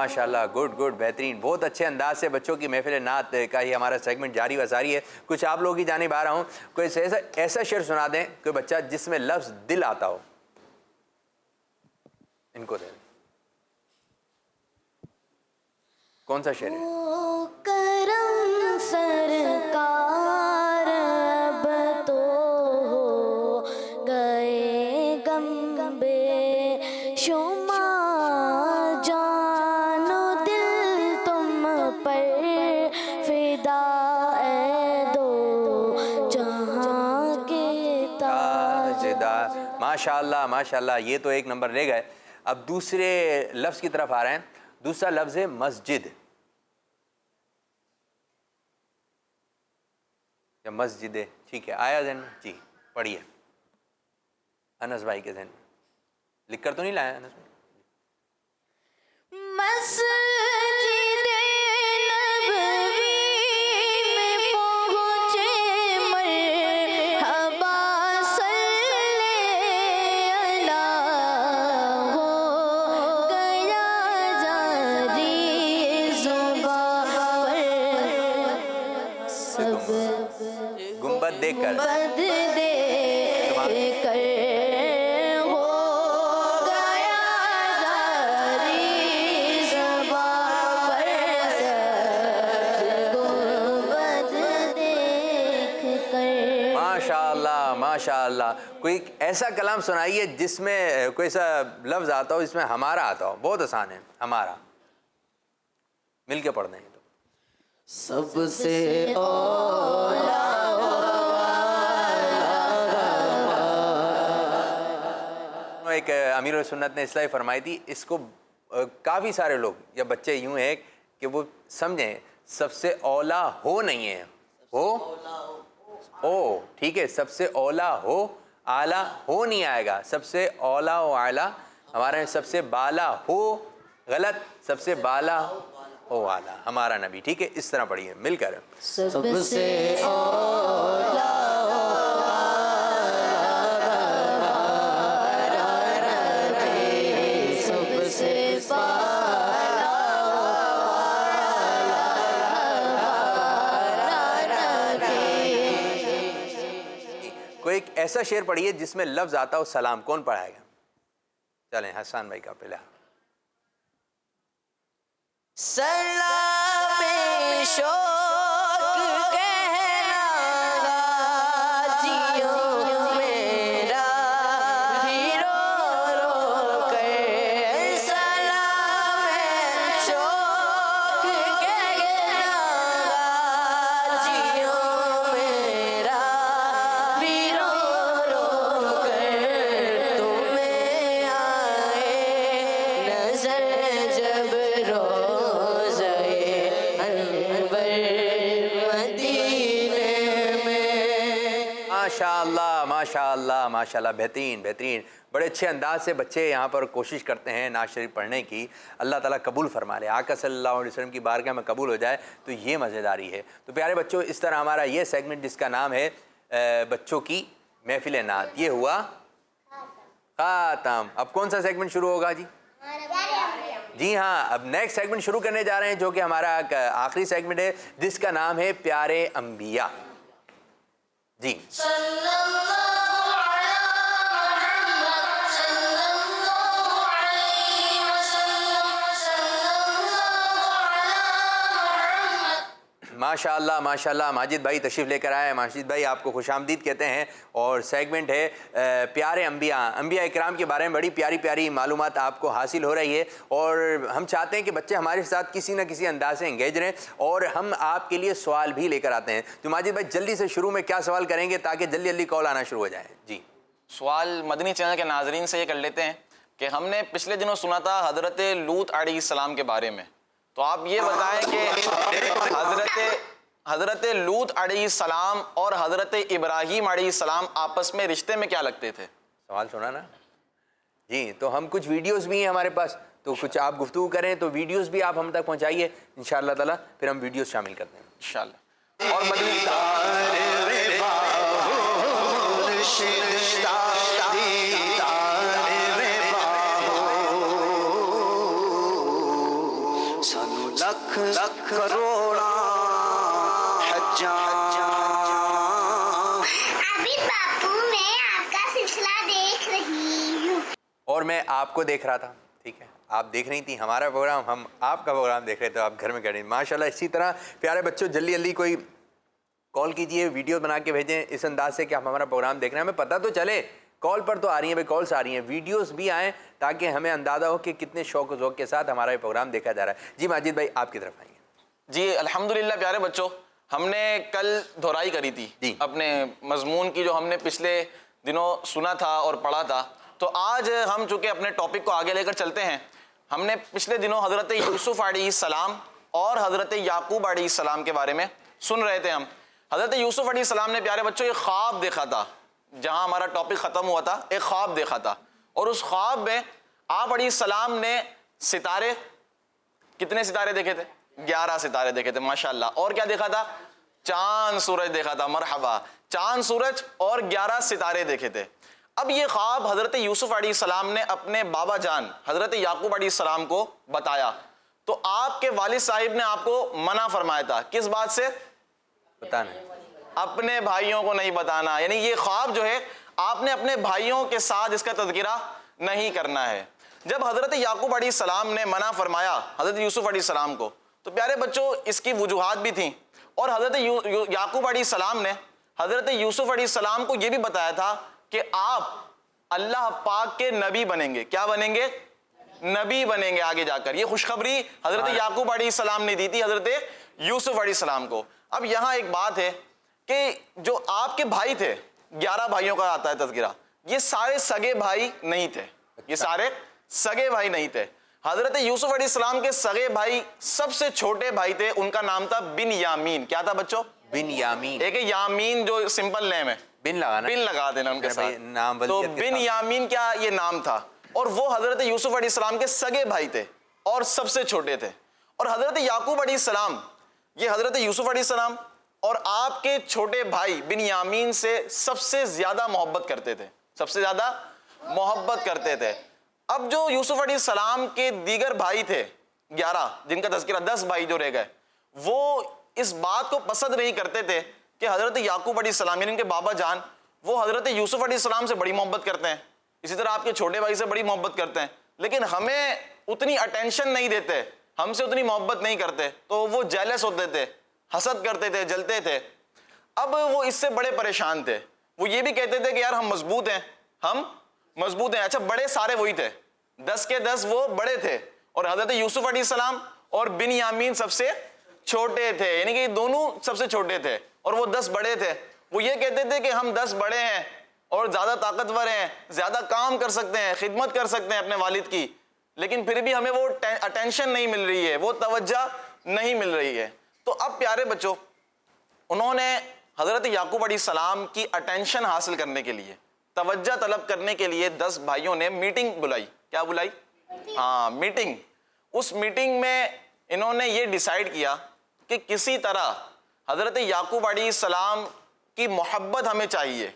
ماشاءاللہ گڈ گڈ بہترین بہت اچھے انداز سے بچوں کی محفل نعت کا یہ ہمارا سیگمنٹ جاری و ساری ہے. کچھ آپ لوگوں کی جانب آ رہا ہوں, کوئی ایسا شعر سنا دیں کوئی بچہ جس میں لفظ دل آتا ہو. ان کو دیں کون سا شعر ہے؟
کرم سرکار اب تو ہو گئے غم بے شمار جان و دل تم پر فدا اے دو جہاں کے
تاجدار. ماشاءاللہ ماشاءاللہ یہ تو ایک نمبر لے گئے. اب دوسرے لفظ کی طرف آ رہے ہیں. دوسرا لفظ ہے مسجد یا مسجد. ٹھیک ہے آیا ذہن میں؟ جی پڑھیے انس بھائی کے ذہن میں. لکھ کر تو نہیں لایا انس بھائی؟
مسجد نبوی میں پہنچے مرحبا صلی اللہ ہو گیا جاری زبان پر سب
گنبد دیکھ کر
بد دیکھ کر
ماشاءاللہ. کوئی ایسا کلام سنائیے جس میں کوئی ایسا لفظ آتا ہو جس میں ہمارا آتا ہو. بہت آسان ہے ہمارا, مل کے پڑھ دیں. تو
سب سے اولا
ایک امیر السنت نے اصلاح فرمائی تھی, اس کو کافی سارے لوگ یا بچے یوں ہیں کہ وہ سمجھیں سب سے اولا ہو نہیں ہے, ہو او ٹھیک ہے, سب سے اولا ہو اعلیٰ ہو نہیں آئے گا. سب سے اولا و اعلیٰ ہمارے یہاں سب سے بالا ہو غلط, سب سے بالا ہو اعلیٰ ہمارا نبی. ٹھیک ہے اس طرح پڑھیے مل کر.
سب سے اولا سب سے
کوئی ایک ایسا شعر پڑھیے جس میں لفظ آتا ہو سلام. کون پڑھائے گا؟ چلیں حسان بھائی کا پہلا.
سلام شوق کہنا غازیوں میرا بھی رو رو کر. سلام شوق کہنا غازیوں میرا بھی رو رو کر. تمہیں آئے نظر جب روزے انور مدینے میں.
ماشاءاللہ ماشاءاللہ ماشاءاللہ بہترین بہترین. بڑے اچھے انداز سے بچے یہاں پر کوشش کرتے ہیں نعت شریف پڑھنے کی. اللہ تعالیٰ قبول فرما لے, آقا صلی اللہ علیہ وسلم کی بارگاہ میں قبول ہو جائے تو یہ مزیداری ہے. تو پیارے بچوں اس طرح ہمارا یہ سیگمنٹ جس کا نام ہے بچوں کی محفل نعت یہ ہوا ختم. اب کون سا سیگمنٹ شروع ہوگا جی؟ جی ہاں اب نیکسٹ سیگمنٹ شروع کرنے جا رہے ہیں جو کہ ہمارا آخری سیگمنٹ ہے جس کا نام ہے پیارے انبیاء. جی ماشاءاللہ ماشاءاللہ. ماجد بھائی تشریف لے کر آئے. ماجد بھائی آپ کو خوش آمدید کہتے ہیں اور سیگمنٹ ہے پیارے انبیاء. انبیاء اکرام کے بارے میں بڑی پیاری پیاری معلومات آپ کو حاصل ہو رہی ہے اور ہم چاہتے ہیں کہ بچے ہمارے ساتھ کسی نہ کسی انداز سے انگیج رہیں اور ہم آپ کے لیے سوال بھی لے کر آتے ہیں. تو ماجد بھائی جلدی سے شروع میں کیا سوال کریں گے تاکہ جلدی جلدی کال آنا شروع ہو جائے؟ جی
سوال مدنی چینل کے ناظرین سے یہ کر لیتے ہیں کہ ہم نے پچھلے دنوں سنا تھا حضرت لوط علیہ السلام کے بارے میں, تو آپ یہ بتائیں کہ حضرت لوط علیہ السلام اور حضرت ابراہیم علیہ السلام آپس میں رشتے میں کیا لگتے تھے؟
سوال سنا نا جی. تو ہم کچھ ویڈیوز بھی ہیں ہمارے پاس, تو کچھ آپ گفتگو کریں تو ویڈیوز بھی آپ ہم تک پہنچائیے انشاءاللہ تعالیٰ, پھر ہم ویڈیوز شامل کرتے ہیں
انشاءاللہ. اور مدنی
اور میں آپ کو دیکھ رہا تھا, ٹھیک ہے, آپ دیکھ رہی تھی ہمارا پروگرام, ہم آپ کا پروگرام دیکھ رہے تھے, آپ گھر میں کر رہی ہیں ماشاءاللہ. اسی طرح پیارے بچوں جلدی جلدی کوئی کال کیجئے, ویڈیو بنا کے بھیجیں اس انداز سے کہ آپ ہمارا پروگرام دیکھ رہے ہیں, ہمیں پتہ تو چلے. کال پر تو آ رہی ہیں بھائی, کالس آ رہی ہیں, ویڈیوز بھی آئیں تاکہ ہمیں اندازہ ہو کہ کتنے شوق و ذوق کے ساتھ ہمارا یہ پروگرام دیکھا جا رہا ہے. جی ماجد بھائی آپ کی طرف آئیں گے.
جی الحمدللہ پیارے بچوں, ہم نے کل دہرائی کری تھی اپنے مضمون کی جو ہم نے پچھلے دنوں سنا تھا اور پڑھا تھا. تو آج ہم چونکہ اپنے ٹاپک کو آگے لے کر چلتے ہیں. ہم نے پچھلے دنوں حضرت یوسف علیہ السلام اور حضرت یعقوب علیہ السلام کے بارے میں سن رہے تھے. ہم حضرت یوسف علیہ السلام نے پیارے بچوں ایک خواب دیکھا تھا, جہاں ہمارا ٹاپک ختم ہوا تھا, ایک خواب دیکھا تھا. اور اس خواب میں آپ علیہ السلام نے ستارے, کتنے ستارے دیکھے تھے؟ 11 ستارے دیکھے تھے ماشاءاللہ. اور کیا دیکھا تھا؟ چاند سورج دیکھا تھا. مرحبا, چاند سورج اور 11 ستارے دیکھے تھے. اب یہ خواب حضرت یوسف علیہ السلام نے اپنے بابا جان حضرت یعقوب علیہ السلام کو بتایا. تو آپ کے والد صاحب نے آپ کو منع فرمایا تھا کس بات سے؟
بتانا,
اپنے بھائیوں کو نہیں بتانا. یعنی یہ خواب جو ہے آپ نے اپنے بھائیوں کے ساتھ اس کا تذکرہ نہیں کرنا ہے. جب حضرت یعقوب علیہ السلام نے منع فرمایا حضرت یوسف علیہ السلام کو, تو پیارے بچوں اس کی وجوہات بھی تھیں. اور حضرت یعقوب علیہ السلام نے حضرت یوسف علیہ السلام کو یہ بھی بتایا تھا کہ آپ اللہ پاک کے نبی بنیں گے. کیا بنیں گے؟ نبی بنیں گے آگے جا کر. یہ خوشخبری حضرت یعقوب علیہ السلام نے دی تھی حضرت یوسف علیہ السلام کو. اب یہاں ایک بات ہے کہ جو آپ کے بھائی تھے, 11 بھائیوں کا آتا ہے تذکرہ, یہ سارے سگے بھائی نہیں تھے. یہ سارے سگے بھائی نہیں تھے. حضرت یوسف علیہ السلام کے سگے بھائی سب سے چھوٹے بھائی تھے, ان کا نام تھا بن یامین. کیا تھا بچوں؟
بن یامین.
ایک یامین جو سمپل نیم ہے,
بن لگانا,
بن لگا دینا ان کے ساتھ. تو بن یامین کیا یہ نام تھا, اور وہ حضرت یوسف علیہ السلام کے سگے بھائی تھے اور سب سے چھوٹے تھے. اور حضرت یعقوب علیہ السلام یہ حضرت یوسف علیہ السلام اور آپ کے چھوٹے بھائی بن یامین سے سب سے زیادہ محبت کرتے تھے, سب سے زیادہ محبت کرتے تھے. اب جو یوسف علیہ السلام کے دیگر بھائی تھے 11, جن کا تذکرہ 10 بھائی جو رہ گئے, وہ اس بات کو پسند نہیں کرتے تھے کہ حضرت یعقوب علیہ السلام یعنی ان کے بابا جان وہ حضرت یوسف علیہ السلام سے بڑی محبت کرتے ہیں, اسی طرح آپ کے چھوٹے بھائی سے بڑی محبت کرتے ہیں, لیکن ہمیں اتنی اٹینشن نہیں دیتے, ہم سے اتنی محبت نہیں کرتے. تو وہ جیلس ہوتے تھے, حسد کرتے تھے, جلتے تھے. اب وہ اس سے بڑے پریشان تھے. وہ یہ بھی کہتے تھے کہ یار ہم مضبوط ہیں, ہم مضبوط ہیں. اچھا بڑے سارے وہی تھے, 10 کے 10 وہ بڑے تھے, اور حضرت یوسف علیہ السلام اور بن یامین سب سے چھوٹے تھے, یعنی کہ دونوں سب سے چھوٹے تھے اور وہ 10 بڑے تھے. وہ یہ کہتے تھے کہ ہم 10 بڑے ہیں اور زیادہ طاقتور ہیں, زیادہ کام کر سکتے ہیں, خدمت کر سکتے ہیں اپنے والد کی, لیکن پھر بھی ہمیں وہ اٹینشن نہیں مل رہی ہے, وہ توجہ نہیں مل رہی ہے. تو اب پیارے بچوں انہوں نے حضرت یعقوب علیہ السلام کی اٹینشن حاصل کرنے کے لیے, توجہ طلب کرنے کے لیے 10 بھائیوں نے میٹنگ بلائی. کیا بلائی؟ ہاں میٹنگ. اس میٹنگ میں انہوں نے یہ ڈیسائیڈ کیا کہ کسی طرح حضرت یعقوب علیہ السلام کی محبت ہمیں چاہیے,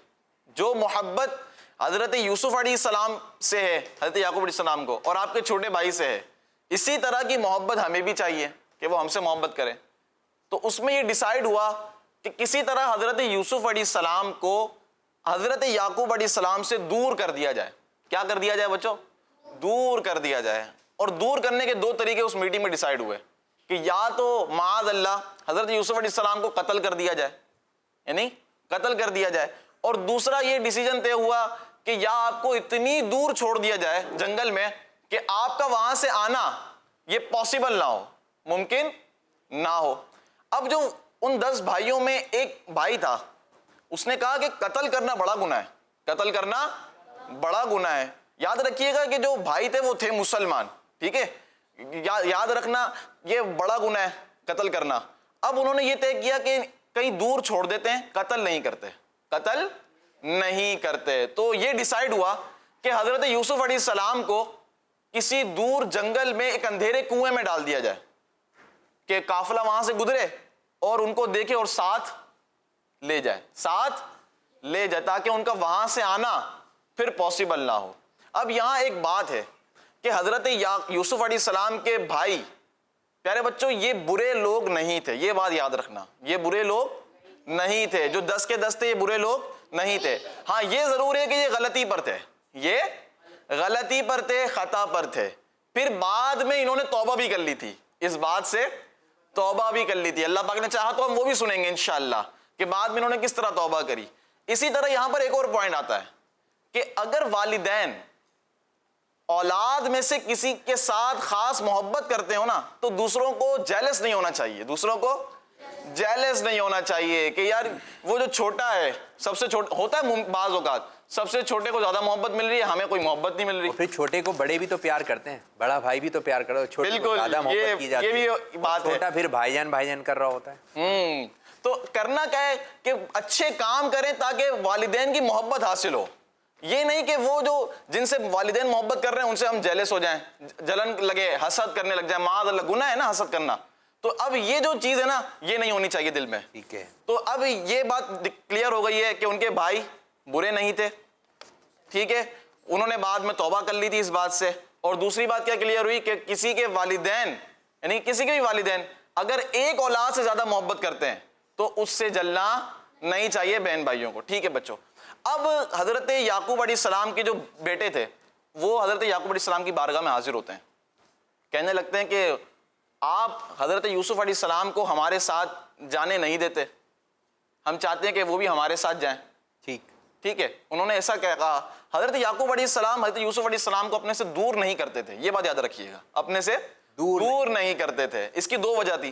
جو محبت حضرت یوسف علیہ السلام سے ہے حضرت یعقوب علیہ السلام کو اور آپ کے چھوٹے بھائی سے ہے, اسی طرح کی محبت ہمیں بھی چاہیے کہ وہ ہم سے محبت کریں. تو اس میں یہ ڈیسائیڈ ہوا کہ کسی طرح حضرت یوسف علیہ السلام کو حضرت یعقوب علیہ السلام سے دور کر دیا جائے. کیا کر دیا جائے بچوں؟ دور کر دیا جائے. اور دور کرنے کے 2 طریقے اس میٹنگ میں ڈیسائیڈ ہوئے کہ یا تو معاذ اللہ حضرت یوسف علیہ السلام کو قتل کر دیا جائے, یعنی قتل کر دیا جائے, اور دوسرا یہ ڈیسیجن طے ہوا کہ یا آپ کو اتنی دور چھوڑ دیا جائے جنگل میں کہ آپ کا وہاں سے آنا یہ پاسبل نہ ہو, ممکن نہ ہو. اب جو ان 10 بھائیوں میں ایک بھائی تھا, اس نے کہا کہ قتل کرنا بڑا گناہ ہے, قتل کرنا بڑا گناہ ہے. یاد رکھیے گا کہ جو بھائی تھے وہ تھے مسلمان, ٹھیک ہے, یاد رکھنا یہ بڑا گناہ ہے قتل کرنا. اب انہوں نے یہ طے کیا کہ کہیں دور چھوڑ دیتے ہیں, قتل نہیں کرتے, قتل نہیں کرتے. تو یہ ڈیسائیڈ ہوا کہ حضرت یوسف علیہ السلام کو کسی دور جنگل میں ایک اندھیرے کنویں میں ڈال دیا جائے کہ قافلہ وہاں سے گزرے اور ان کو دیکھے اور ساتھ لے جائے, ساتھ لے جائے, تاکہ ان کا وہاں سے آنا پھر پاسبل نہ ہو. اب یہاں ایک بات ہے کہ حضرت یوسف علیہ السلام کے بھائی پیارے بچوں یہ برے لوگ نہیں تھے, یہ بات یاد رکھنا, یہ برے لوگ نہیں تھے. جو 10 کے 10 تھے یہ برے لوگ نہیں تھے. ہاں یہ ضرور ہے کہ یہ غلطی پر تھے, یہ غلطی پر تھے, خطا پر تھے, پھر بعد میں انہوں نے توبہ بھی کر لی تھی, اس بات سے توبہ بھی کر لی تھی. اللہ پاک نے چاہا تو ہم وہ بھی سنیں گے انشاءاللہ کہ بعد میں انہوں نے کس طرح توبہ کری. اسی طرح یہاں پر ایک اور پوائنٹ آتا ہے کہ اگر والدین اولاد میں سے کسی کے ساتھ خاص محبت کرتے ہو نا تو دوسروں کو جیلس نہیں ہونا چاہیے, دوسروں کو جیلس نہیں ہونا چاہیے کہ یار وہ جو چھوٹا ہے, سب سے چھوٹا ہوتا ہے بعض اوقات, سب سے چھوٹے کو زیادہ محبت مل رہی ہے, ہمیں کوئی محبت نہیں مل رہی.
پھر چھوٹے کو بڑے بھی تو پیار کرتے ہیں, بڑا بھائی بھی تو پیار کرتا ہے, چھوٹے کو زیادہ محبت کی جاتی ہے,
یہ بھی بات ہے.
چھوٹا پھر بھائی جان کر رہا ہوتا ہے.
تو کرنا کیا ہے کہ اچھے کام کریں تاکہ والدین کی محبت حاصل ہو. یہ نہیں کہ وہ جو جن سے والدین محبت کر رہے ہیں ان سے ہم جیلس ہو جائیں, جلن لگے, حسد کرنے لگ جائیں. معاذ اللہ, گناہ ہے نا حسد کرنا. تو اب یہ جو چیز ہے نا یہ نہیں ہونی چاہیے دل میں.
ٹھیک ہے,
تو اب یہ بات کلیئر ہو گئی ہے کہ ان کے بھائی برے نہیں تھے, ٹھیک ہے, انہوں نے بعد میں توبہ کر لی تھی اس بات سے. اور دوسری بات کیا کلیئر ہوئی کہ کسی کے والدین, یعنی کسی کے بھی والدین اگر ایک اولاد سے زیادہ محبت کرتے ہیں تو اس سے جلنا نہیں چاہیے بہن بھائیوں کو. ٹھیک ہے بچوں, اب حضرت یعقوب علیہ السلام کے جو بیٹے تھے وہ حضرت یعقوب علیہ السلام کی بارگاہ میں حاضر ہوتے ہیں, کہنے لگتے ہیں کہ آپ حضرت یوسف علیہ السلام کو ہمارے ساتھ جانے نہیں دیتے, ہم چاہتے ہیں کہ وہ بھی ہمارے ساتھ جائیں. ٹھیک ہے, انہوں نے ایسا کہا. حضرت یعقوب علیہ السلام حضرت یوسف علیہ السلام کو اپنے سے دور نہیں کرتے تھے, یہ بات یاد رکھیے گا, اپنے سے دور نہیں کرتے تھے. اس کی دو وجہ تھی.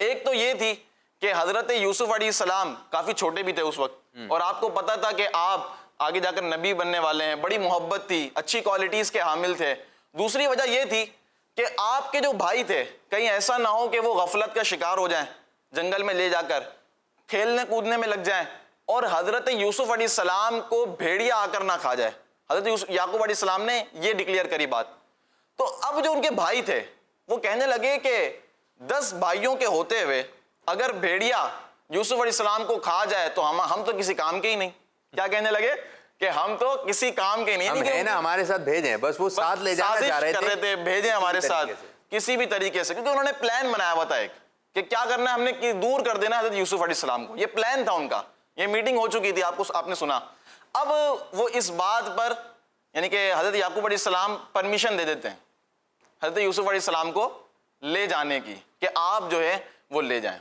ایک تو یہ تھی کہ حضرت یوسف علیہ السلام کافی چھوٹے بھی تھے اس وقت, اور آپ کو پتا تھا کہ آپ آگے جا کر نبی بننے والے ہیں, بڑی محبت تھی, اچھی کوالٹیز کے حامل تھے. دوسری وجہ یہ تھی کہ آپ کے جو بھائی تھے کہیں ایسا نہ ہو کہ وہ غفلت کا شکار ہو جائیں, جنگل میں لے جا کر کھیلنے کودنے میں لگ جائیں اور حضرت یوسف علیہ السلام کو بھیڑیا آ کر نہ کھا جائے. حضرت یعقوب علیہ السلام نے یہ ڈکلیئر کری بات. تو اب جو ان کے بھائی تھے وہ کہنے لگے کہ 10 بھائیوں کے ہوتے ہوئے اگر بھیڑیا یوسف علیہ السلام کو کھا جائے تو ہم تو کسی کام کے ہی نہیں. کیا کہنے لگے کہ ہم تو کسی کام کے نہیں,
ہم ہیں نا ہمارے ساتھ بھیجیں, بس وہ ساتھ لے جانا چاہ رہے تھے,
بھیجیں ہمارے ساتھ کسی بھی طریقے سے, کیونکہ انہوں نے پلان بنایا ہوا تھا ایک کہ کیا کرنا ہے, ہم نے دور کر دینا حضرت یوسف علیہ السلام کو. یہ پلان تھا ان کا, یہ میٹنگ ہو چکی تھی, آپ نے سنا. اب وہ اس بات پر یعنی کہ حضرت یعقوب علیہ السلام پرمیشن دے دیتے ہیں حضرت یوسف علیہ السلام کو لے جانے کی کہ آپ جو ہے وہ لے جائیں.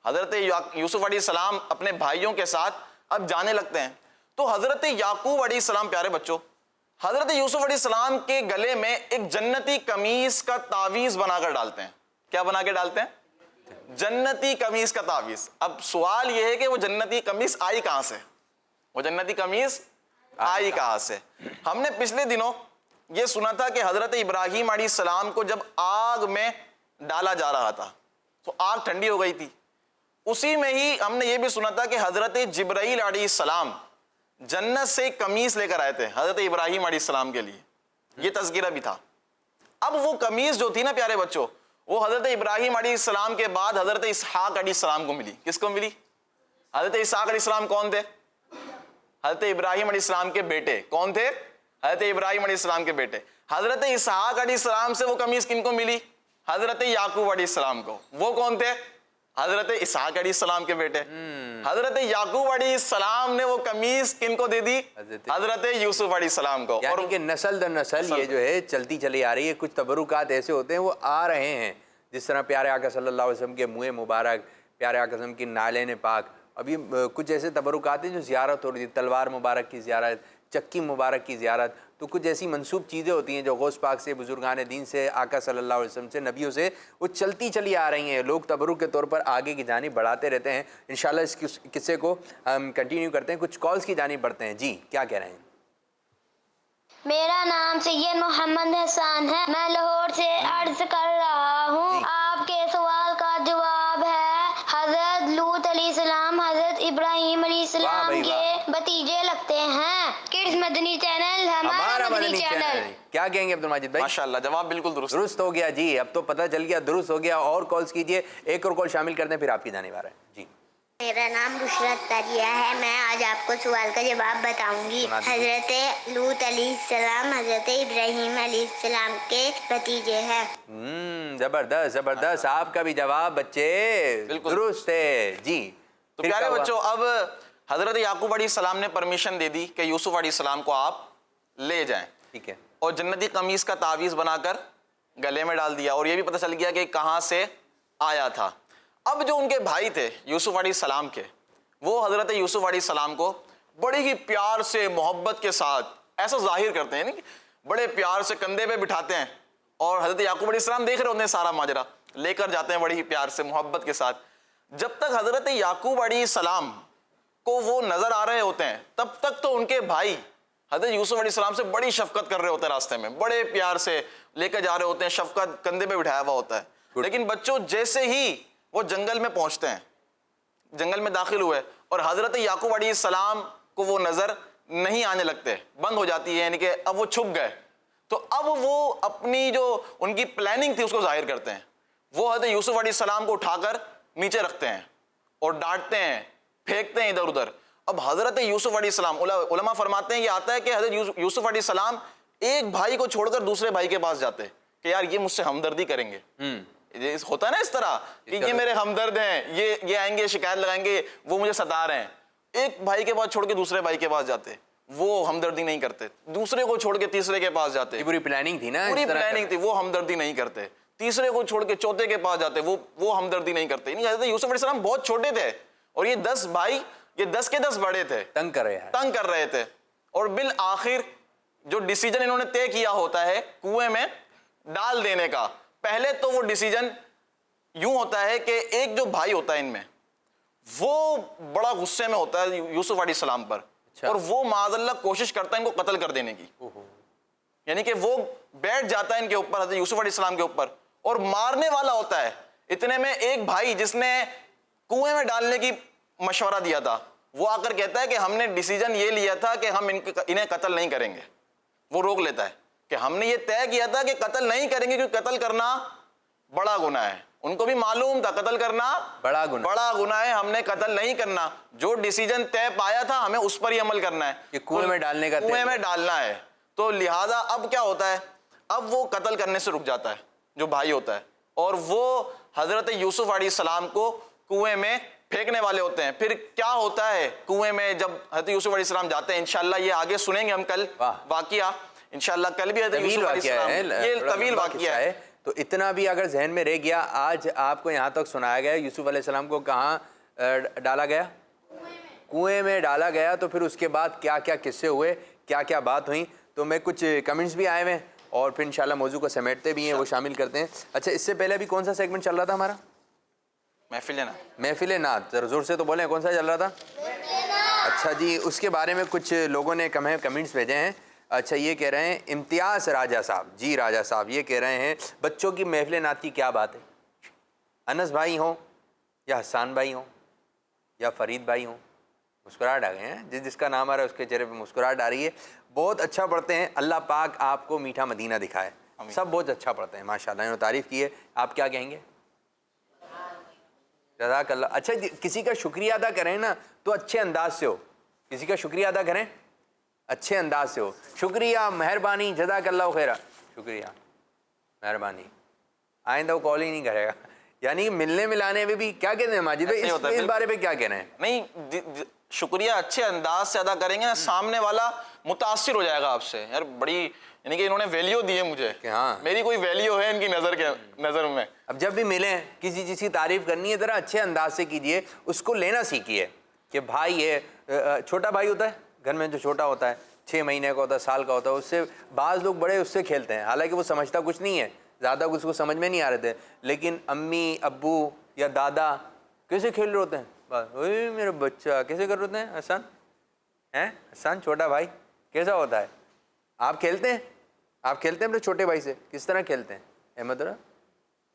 حضرت یوسف علیہ السلام اپنے بھائیوں کے ساتھ اب جانے لگتے ہیں. تو حضرت یعقوب علیہ السلام, پیارے بچوں, حضرت یوسف علیہ السلام کے گلے میں ایک جنتی قمیص کا تعویذ بنا کر ڈالتے ہیں. کیا بنا کے ڈالتے ہیں؟ جنتی قمیص کا تعویذ. اب سوال یہ ہے کہ وہ جنتی قمیص آئی کہاں سے, وہ جنتی قمیص آئی کہاں سے. ہم نے پچھلے دنوں یہ سنا تھا کہ حضرت ابراہیم علیہ السلام کو جب آگ میں ڈالا جا رہا تھا تو آگ ٹھنڈی ہو گئی تھی. اسی میں ہی ہم نے یہ بھی سنا تھا کہ حضرت جبرائیل علیہ السلام جنت سے ایک قمیص لے کر آئے تھے حضرت ابراہیم علیہ السلام کے لیے, یہ تذکرہ بھی تھا. اب وہ قمیص جو تھی نا پیارے بچوں, وہ حضرت ابراہیم علیہ السلام کے بعد حضرت اسحاق علیہ السلام کو ملی. کس کو ملی؟ حضرت اسحاق علیہ السلام کون تھے؟ حضرت ابراہیم علیہ السلام کے بیٹے. کون تھے؟ حضرت ابراہیم علیہ السلام کے بیٹے. حضرت اسحاق علیہ السلام سے وہ قمیص کن کو ملی؟ حضرت یعقوب علیہ السلام کو. وہ کون تھے؟ حضرت اسحاق علیہ السلام کے بیٹے. حضرت یعقوب علیہ السلام نے وہ قمیص کن کو دے دی؟ حضرت یوسف علیہ السلام کو.
یعنی کہ نسل در نسل یہ جو ہے چلتی چلی آ رہی ہے. کچھ تبرکات ایسے ہوتے ہیں وہ آ رہے ہیں, جس طرح پیارے آقا صلی اللہ علیہ وسلم کے منہ مبارک, پیارے آقا صلی اللہ علیہ وسلم کی نالین پاک. ابھی کچھ ایسے تبرکات ہیں جو زیارت ہو رہی تھی, تلوار مبارک کی زیارت, چکی مبارک کی زیارت. تو کچھ ایسی منسوب چیزیں ہوتی ہیں جو غوث پاک سے, بزرگان دین سے, آقا صلی اللہ علیہ وسلم سے, نبیوں سے, وہ چلتی چلی آ رہی ہیں. لوگ تبرک کے طور پر آگے کی جانب بڑھاتے رہتے ہیں. انشاءاللہ اس قصے کو ہم کنٹینیو کرتے ہیں. کچھ کالز کی جانب بڑھتے ہیں. جی کیا کہہ رہے ہیں؟
میرا نام سید محمد حسان ہے, میں لاہور سے عرض کر رہا ہوں. آپ کے سوال کا جواب ہے حضرت لوط علیہ السلام حضرت ابراہیم علیہ السلام کے بھتیجے لگتے ہیں. کڈز مدنی چینل ہمارا مدنی چینل.
کیا کہیں گے عبد الماجد بھائی؟
ماشاءاللہ جواب بالکل درست
ہو گیا. جی اب تو پتہ چل گیا, درست ہو گیا. اور کالز کیجئے, ایک اور کال شامل کرتے ہیں, پھر آپ کی جانب آ رہا ہے. جی
میرا نام بشرت تاریہ ہے, میں آج آپ کو سوال کا جواب بتاؤں گی. حضرت لوط علیہ السلام حضرت ابراہیم علیہ السلام کے بھتیجے ہیں.
زبردست زبردست, آپ کا بھی جواب بچے درست ہے. جی
تو پیارے بچوں, اب حضرت یعقوب علیہ السلام نے پرمیشن دے دی کہ یوسف علیہ السلام کو آپ لے جائیں.
ٹھیک ہے.
اور جنتی قمیص کا تعویذ بنا کر گلے میں ڈال دیا، اور یہ بھی پتہ چل گیا کہ کہاں سے آیا تھا۔ اب جو ان کے بھائی تھے یوسف علیہ السلام کے، وہ حضرت یوسف علیہ السلام کو بڑی ہی پیار سے محبت کے ساتھ ایسا ظاہر کرتے ہیں، یعنی بڑے پیار سے کندھے پہ بٹھاتے ہیں، اور حضرت یعقوب علیہ السلام دیکھ رہے ہوتے ہیں سارا ماجرا، لے کر جاتے ہیں بڑی ہی پیار سے محبت کے ساتھ۔ جب تک حضرت یعقوب علیہ السلام کو وہ نظر آ رہے ہوتے ہیں تب تک تو ان کے بھائی حضرت یوسف علیہ السلام سے بڑی شفقت کر رہے ہوتے ہیں، راستے میں بڑے پیار سے لے کر جا رہے ہوتے ہیں، شفقت کندھے پہ بٹھایا ہوا ہوتا ہے۔ لیکن بچوں جیسے ہی وہ جنگل میں پہنچتے ہیں، جنگل میں داخل ہوئے اور حضرت یعقوب علیہ السلام کو وہ نظر نہیں آنے لگتے، بند ہو جاتی ہے، یعنی کہ اب وہ چھپ گئے، تو اب وہ اپنی جو ان کی پلاننگ تھی اس کو ظاہر کرتے ہیں۔ وہ حضرت یوسف علیہ السلام کو اٹھا کر نیچے رکھتے ہیں اور ڈانٹتے ہیں، پھینکتے ہیں ادھر ادھر۔ اب حضرت یوسف علیہ السلام، علماء فرماتے ہیں یہ آتا ہے کہ حضرت یوسف علیہ السلام ایک بھائی کو چھوڑ کر دوسرے بھائی کے پاس جاتے کہ یار یہ مجھ سے ہمدردی کریں گے، ہوتا ہے نا اس طرح کہ یہ میرے ہمدرد ہیں، یہ آئیں گے شکایت لگائیں گے، وہ مجھے ستا رہے ہیں۔ ایک بھائی کے پاس چھوڑ کے دوسرے بھائی کے پاس جاتے، وہ ہمدردی نہیں کرتے، دوسرے کو چھوڑ کے تیسرے کے پاس جاتے،
پوری پلاننگ تھی نا،
پوری پلاننگ تھی، وہ ہمدردی نہیں کرتے، تیسرے کو چھوڑ کے چوتھے کے پاس جاتے، وہ ہمدردی نہیں کرتے۔ یعنی حضرت یوسف علیہ السلام بہت چھوٹے تھے اور یہ 10 بھائی، یہ 10 کے 10 بڑے تھے،
تنگ کر رہے
تھے، اور بالآخر جو ڈیسیجن انہوں نے طے کیا ہوتا ہے کنویں میں ڈال دینے کا، پہلے تو وہ ڈیسیجن یوں ہوتا ہے کہ ایک جو بھائی ہوتا ہے ان میں وہ بڑا غصے میں ہوتا ہے یوسف علیہ السلام پر، اور وہ معاذ اللہ کوشش کرتا ہے ان کو قتل کر دینے کی، یعنی کہ وہ بیٹھ جاتا ہے ان کے اوپر، حضرت یوسف علیہ السلام کے اوپر، اور مارنے والا ہوتا ہے۔ اتنے میں ایک بھائی جس نے کنویں میں ڈالنے کی مشورہ دیا تھا وہ آ کر کہتا ہے کہ ہم نے ڈیسیجن یہ لیا تھا کہ ہم انہیں قتل نہیں کریں گے۔ وہ روک لیتا ہے کہ ہم نے یہ طے کیا تھا کہ قتل نہیں کریں گے، کیونکہ قتل کرنا بڑا گناہ ہے، ان کو بھی معلوم تھا قتل کرنا بڑا گناہ ہے، ہم نے قتل نہیں کرنا، جو ڈیسیجن طے پایا تھا ہمیں اس پر ہی عمل کرنا ہے
کہ کنویں میں ڈالنے کا،
کنویں میں ڈالنا ہے۔ تو لہٰذا اب کیا ہوتا ہے، اب وہ قتل کرنے سے رک جاتا ہے جو بھائی ہوتا ہے، اور وہ حضرت یوسف علیہ السلام کو کنویں میں پھینکنے والے ہوتے ہیں۔ پھر کیا ہوتا ہے کنویں میں جب حضرت یوسف علیہ السلام جاتے ہیں، انشاءاللہ یہ آگے سنیں گے ہم کل واقعہ، انشاءاللہ کل بھی حضرت یوسف علیہ السلام، یہ طویل واقعہ ہے۔
تو اتنا بھی اگر ذہن میں رہ گیا، آج آپ کو یہاں تک سنایا گیا یوسف علیہ السلام کو کہاں ڈالا گیا، کنویں میں ڈالا گیا، تو پھر اس کے بعد کیا کیا قصے ہوئے، کیا کیا بات ہوئی، تو میں کچھ کمنٹس بھی آئے ہوئے اور پھر انشاءاللہ موضوع کو سمیٹتے بھی ہیں، وہ شامل کرتے ہیں۔ اچھا، اس سے پہلے ابھی کون سا سیگمنٹ چل رہا تھا ہمارا؟ محفل نعت، ذرا زور سے تو بولیں، کون سا چل رہا تھا؟ اچھا جی، اس کے بارے میں کچھ لوگوں نے کمنٹس بھیجے ہیں۔ اچھا، یہ کہہ رہے ہیں امتیاز راجہ صاحب، جی راجہ صاحب یہ کہہ رہے ہیں بچوں کی محفل نعت کی کیا بات ہے، انس بھائی ہوں یا حسان بھائی ہوں یا فرید بھائی ہوں، مسکراہٹ آ گئے ہیں، جس کا نام آ رہا ہے اس کے چہرے پہ مسکراہٹ آ رہی ہے، بہت اچھا پڑھتے ہیں، اللہ پاک آپ کو میٹھا مدینہ دکھائے، سب بہت اچھا پڑھتے ہیں ماشاءاللہ، انہوں نے تعریف کی ہے، آپ کیا کہیں گے؟ جزاک اللہ۔ اچھا، کسی کا شکریہ ادا کریں نا تو اچھے انداز سے ہو، کسی کا شکریہ ادا کریں اچھے انداز سے ہو، شکریہ، مہربانی، جزاک اللہ خیرہ، شکریہ، مہربانی، آئندہ وہ کال ہی نہیں کرے گا۔ یعنی ملنے ملانے میں بھی کیا کہتے ہیں ماجد بھائی، اس بارے پہ کیا کہہ رہے ہیں؟
نہیں، شکریہ اچھے انداز سے ادا کریں گے نا، سامنے والا متاثر ہو جائے گا آپ سے، یار بڑی، یعنی کہ انہوں نے ویلیو دی ہے مجھے، کہ ہاں میری کوئی ویلیو ہے ان کی نظر میں۔
اب جب بھی ملیں، کسی چیز کی تعریف کرنی ہے ذرا اچھے انداز سے کیجئے، اس کو لینا سیکھیے کہ بھائی ہے، چھوٹا بھائی ہوتا ہے گھر میں، جو چھوٹا ہوتا ہے 6 مہینے کا ہوتا ہے، سال کا ہوتا ہے، اس سے بعض لوگ بڑے اس سے کھیلتے ہیں، حالانکہ وہ سمجھتا کچھ نہیں ہے، زیادہ کچھ کو سمجھ میں نہیں آ رہے تھے، لیکن امی ابو یا دادا کیسے کھیل رہے ہوتے ہیں، اوہ میرا بچہ کیسے کر رہے ہوتے ہیں، حسن ہیں، حسن چھوٹا بھائی کیسا ہوتا ہے، آپ کھیلتے ہیں اپنے چھوٹے بھائی سے، کس طرح کھیلتے ہیں احمد رہا،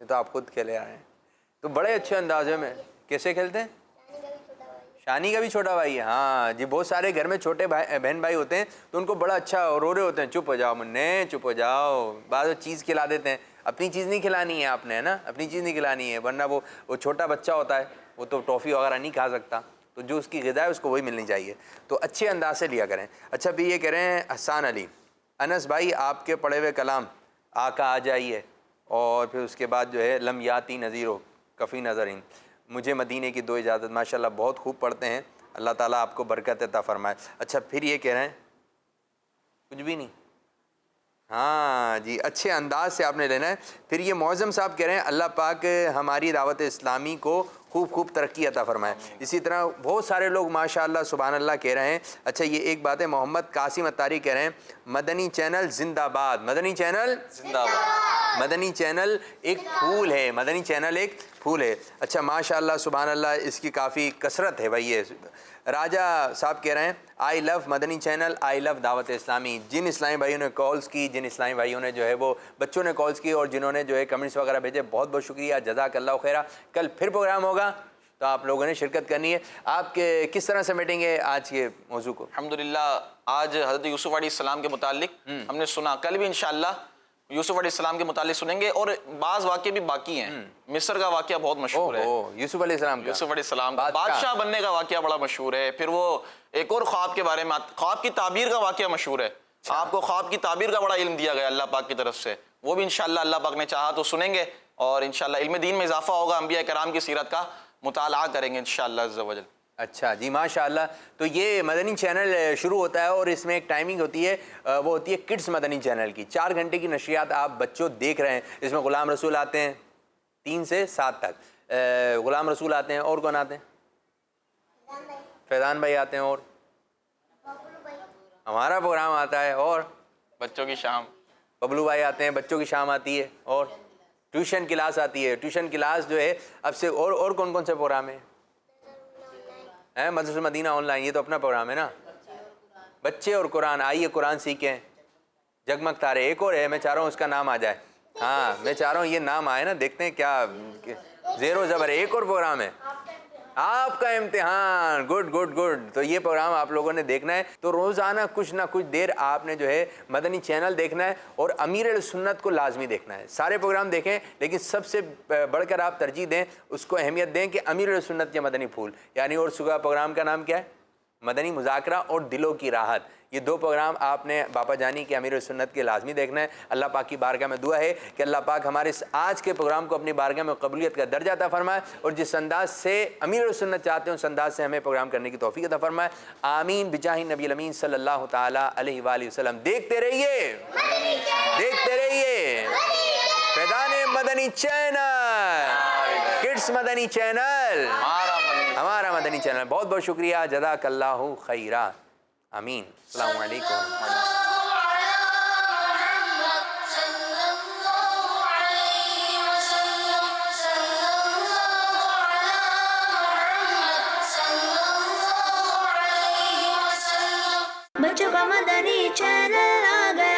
یہ تو آپ خود کھیلے آئے ہیں، تو بڑے اچھے اندازے میں کیسے کھیلتے ہیں؟ شانی کا بھی چھوٹا بھائی ہے، ہاں جی، بہت سارے گھر میں چھوٹے بہن بھائی ہوتے ہیں تو ان کو بڑا اچھا رو رہے ہوتے ہیں، چپ ہو جاؤ منّے، چپ ہو جاؤ، بعض چیز کھلا دیتے ہیں، اپنی چیز نہیں کھلانی ہے آپ نے، ہے نا، اپنی چیز نہیں کھلانی ہے، ورنہ وہ چھوٹا بچہ ہوتا ہے وہ تو ٹافی وغیرہ نہیں کھا سکتا، تو جو اس کی غذا ہے اس کو وہی ملنی چاہیے، تو اچھے انداز سے لیا کریں۔ اچھا، بھی یہ کہہ رہے ہیں حسان علی، انس بھائی آپ کے پڑھے ہوئے کلام آقا آ جائیے، اور پھر اس کے بعد جو ہے لم یاتی نذیرو کفی نظرین، مجھے مدینے کی دو اجازت، ماشاءاللہ بہت خوب پڑھتے ہیں، اللہ تعالیٰ آپ کو برکت عطا فرمائے۔ اچھا، پھر یہ کہہ رہے ہیں کچھ بھی نہیں، ہاں جی، اچھے انداز سے آپ نے لینا ہے. پھر یہ معظم صاحب کہہ رہے ہیں اللہ پاک ہماری دعوت اسلامی کو خوب خوب ترقی عطا فرمائے. اسی طرح بہت سارے لوگ ماشاءاللہ سبحان اللہ کہہ رہے ہیں. اچھا یہ ایک بات ہے، محمد قاسم اتاری کہہ رہے ہیں مدنی چینل زندہ باد. مدنی چینل
زندہ باد.
مدنی چینل ایک پھول ہے، مدنی چینل ایک پھول ہے. اچھا ماشاءاللہ سبحان اللہ، اس کی کافی کثرت ہے بھائی. یہ راجہ صاحب کہہ رہے ہیں آئی لو مدنی چینل، آئی لو دعوت اسلامی. جن اسلامی بھائیوں نے کالز کی، جن اسلامی بھائیوں نے جو ہے وہ بچوں نے کالز کی اور جنہوں نے جو ہے کمنٹس وغیرہ بھیجے، بہت بہت شکریہ، جزاک اللہ خیرہ. کل پھر پروگرام ہوگا تو آپ لوگوں نے شرکت کرنی ہے. آپ کے کس طرح سمیٹیں گے آج کے موضوع کو؟
الحمدللہ آج حضرت یوسف علیہ السلام کے متعلق ہم نے سنا، کل بھی انشاءاللہ یوسف علیہ السلام کے متعلق سنیں گے، اور بعض واقعے بھی باقی ہیں. مصر کا واقعہ بہت مشہور ہے،
یوسف علیہ السلام کا،
یوسف علیہ السلام کا بادشاہ بننے کا واقعہ بڑا مشہور ہے. پھر وہ ایک اور خواب کے بارے میں، خواب کی تعبیر کا واقعہ مشہور ہے. آپ کو خواب کی تعبیر کا بڑا علم دیا گیا اللہ پاک کی طرف سے، وہ بھی انشاءاللہ اللہ پاک نے چاہا تو سنیں گے، اور انشاءاللہ علم دین میں اضافہ ہوگا. انبیاء کرام کی سیرت کا مطالعہ کریں گے انشاءاللہ عز و جل.
اچھا جی ماشاءاللہ. تو یہ مدنی چینل شروع ہوتا ہے اور اس میں ایک ٹائمنگ ہوتی ہے، وہ ہوتی ہے کڈس مدنی چینل کی. 4 گھنٹے کی نشریات آپ بچوں دیکھ رہے ہیں. اس میں غلام رسول آتے ہیں 3 سے 7 تک. غلام رسول آتے ہیں، اور کون آتے ہیں؟ فیضان بھائی آتے ہیں، اور ہمارا پروگرام آتا ہے، اور
بچوں کی شام
ببلو بھائی آتے ہیں، بچوں کی شام آتی ہے، اور ٹیوشن کلاس آتی ہے. ٹیوشن کلاس جو ہے اب سے، اور کون کون سے پروگرام ہیں؟ مدرسہ مدینہ آن لائن، یہ تو اپنا پروگرام ہے نا. بچے اور قرآن، آئیے قرآن سیکھیں. جگمگ تارے ایک اور ہے، میں چاہ رہا ہوں اس کا نام آ جائے. ہاں میں چاہ رہا ہوں یہ نام آئے نا، دیکھتے ہیں کیا زیر و زبر. ایک اور پروگرام ہے آپ کا امتحان. Good good good. تو یہ پروگرام آپ لوگوں نے دیکھنا ہے. تو روزانہ کچھ نہ کچھ دیر آپ نے جو ہے مدنی چینل دیکھنا ہے، اور امیر اہل سنت کو لازمی دیکھنا ہے. سارے پروگرام دیکھیں، لیکن سب سے بڑھ کر آپ ترجیح دیں، اس کو اہمیت دیں کہ امیر اہل سنت کے مدنی پھول. یعنی اور صبح پروگرام کا نام کیا ہے؟ مدنی مذاکرہ اور دلوں کی راحت. یہ 2 پروگرام آپ نے باپا جانی کے امیر سنت کے لازمی دیکھنا ہے. اللہ پاک کی بارگاہ میں دعا ہے کہ اللہ پاک ہمارے اس آج کے پروگرام کو اپنی بارگاہ میں قبولیت کا درجہ عطا فرمائے، اور جس انداز سے امیر سنت چاہتے ہیں اس انداز سے ہمیں پروگرام کرنے کی توفیق عطا فرمائے. آمین بجاہ نبی الامین صلی اللہ تعالیٰ علیہ وآلہ وسلم. دیکھتے رہیے، دیکھتے رہیے فیضان مدنی چینل، کڈس مدنی چینل، ہمارا مدنی چینل. بہت بہت شکریہ، جزاک اللہ خیرہ. آمین. السلام علیکم.
بچوں کا مدنی چینل آ گیا.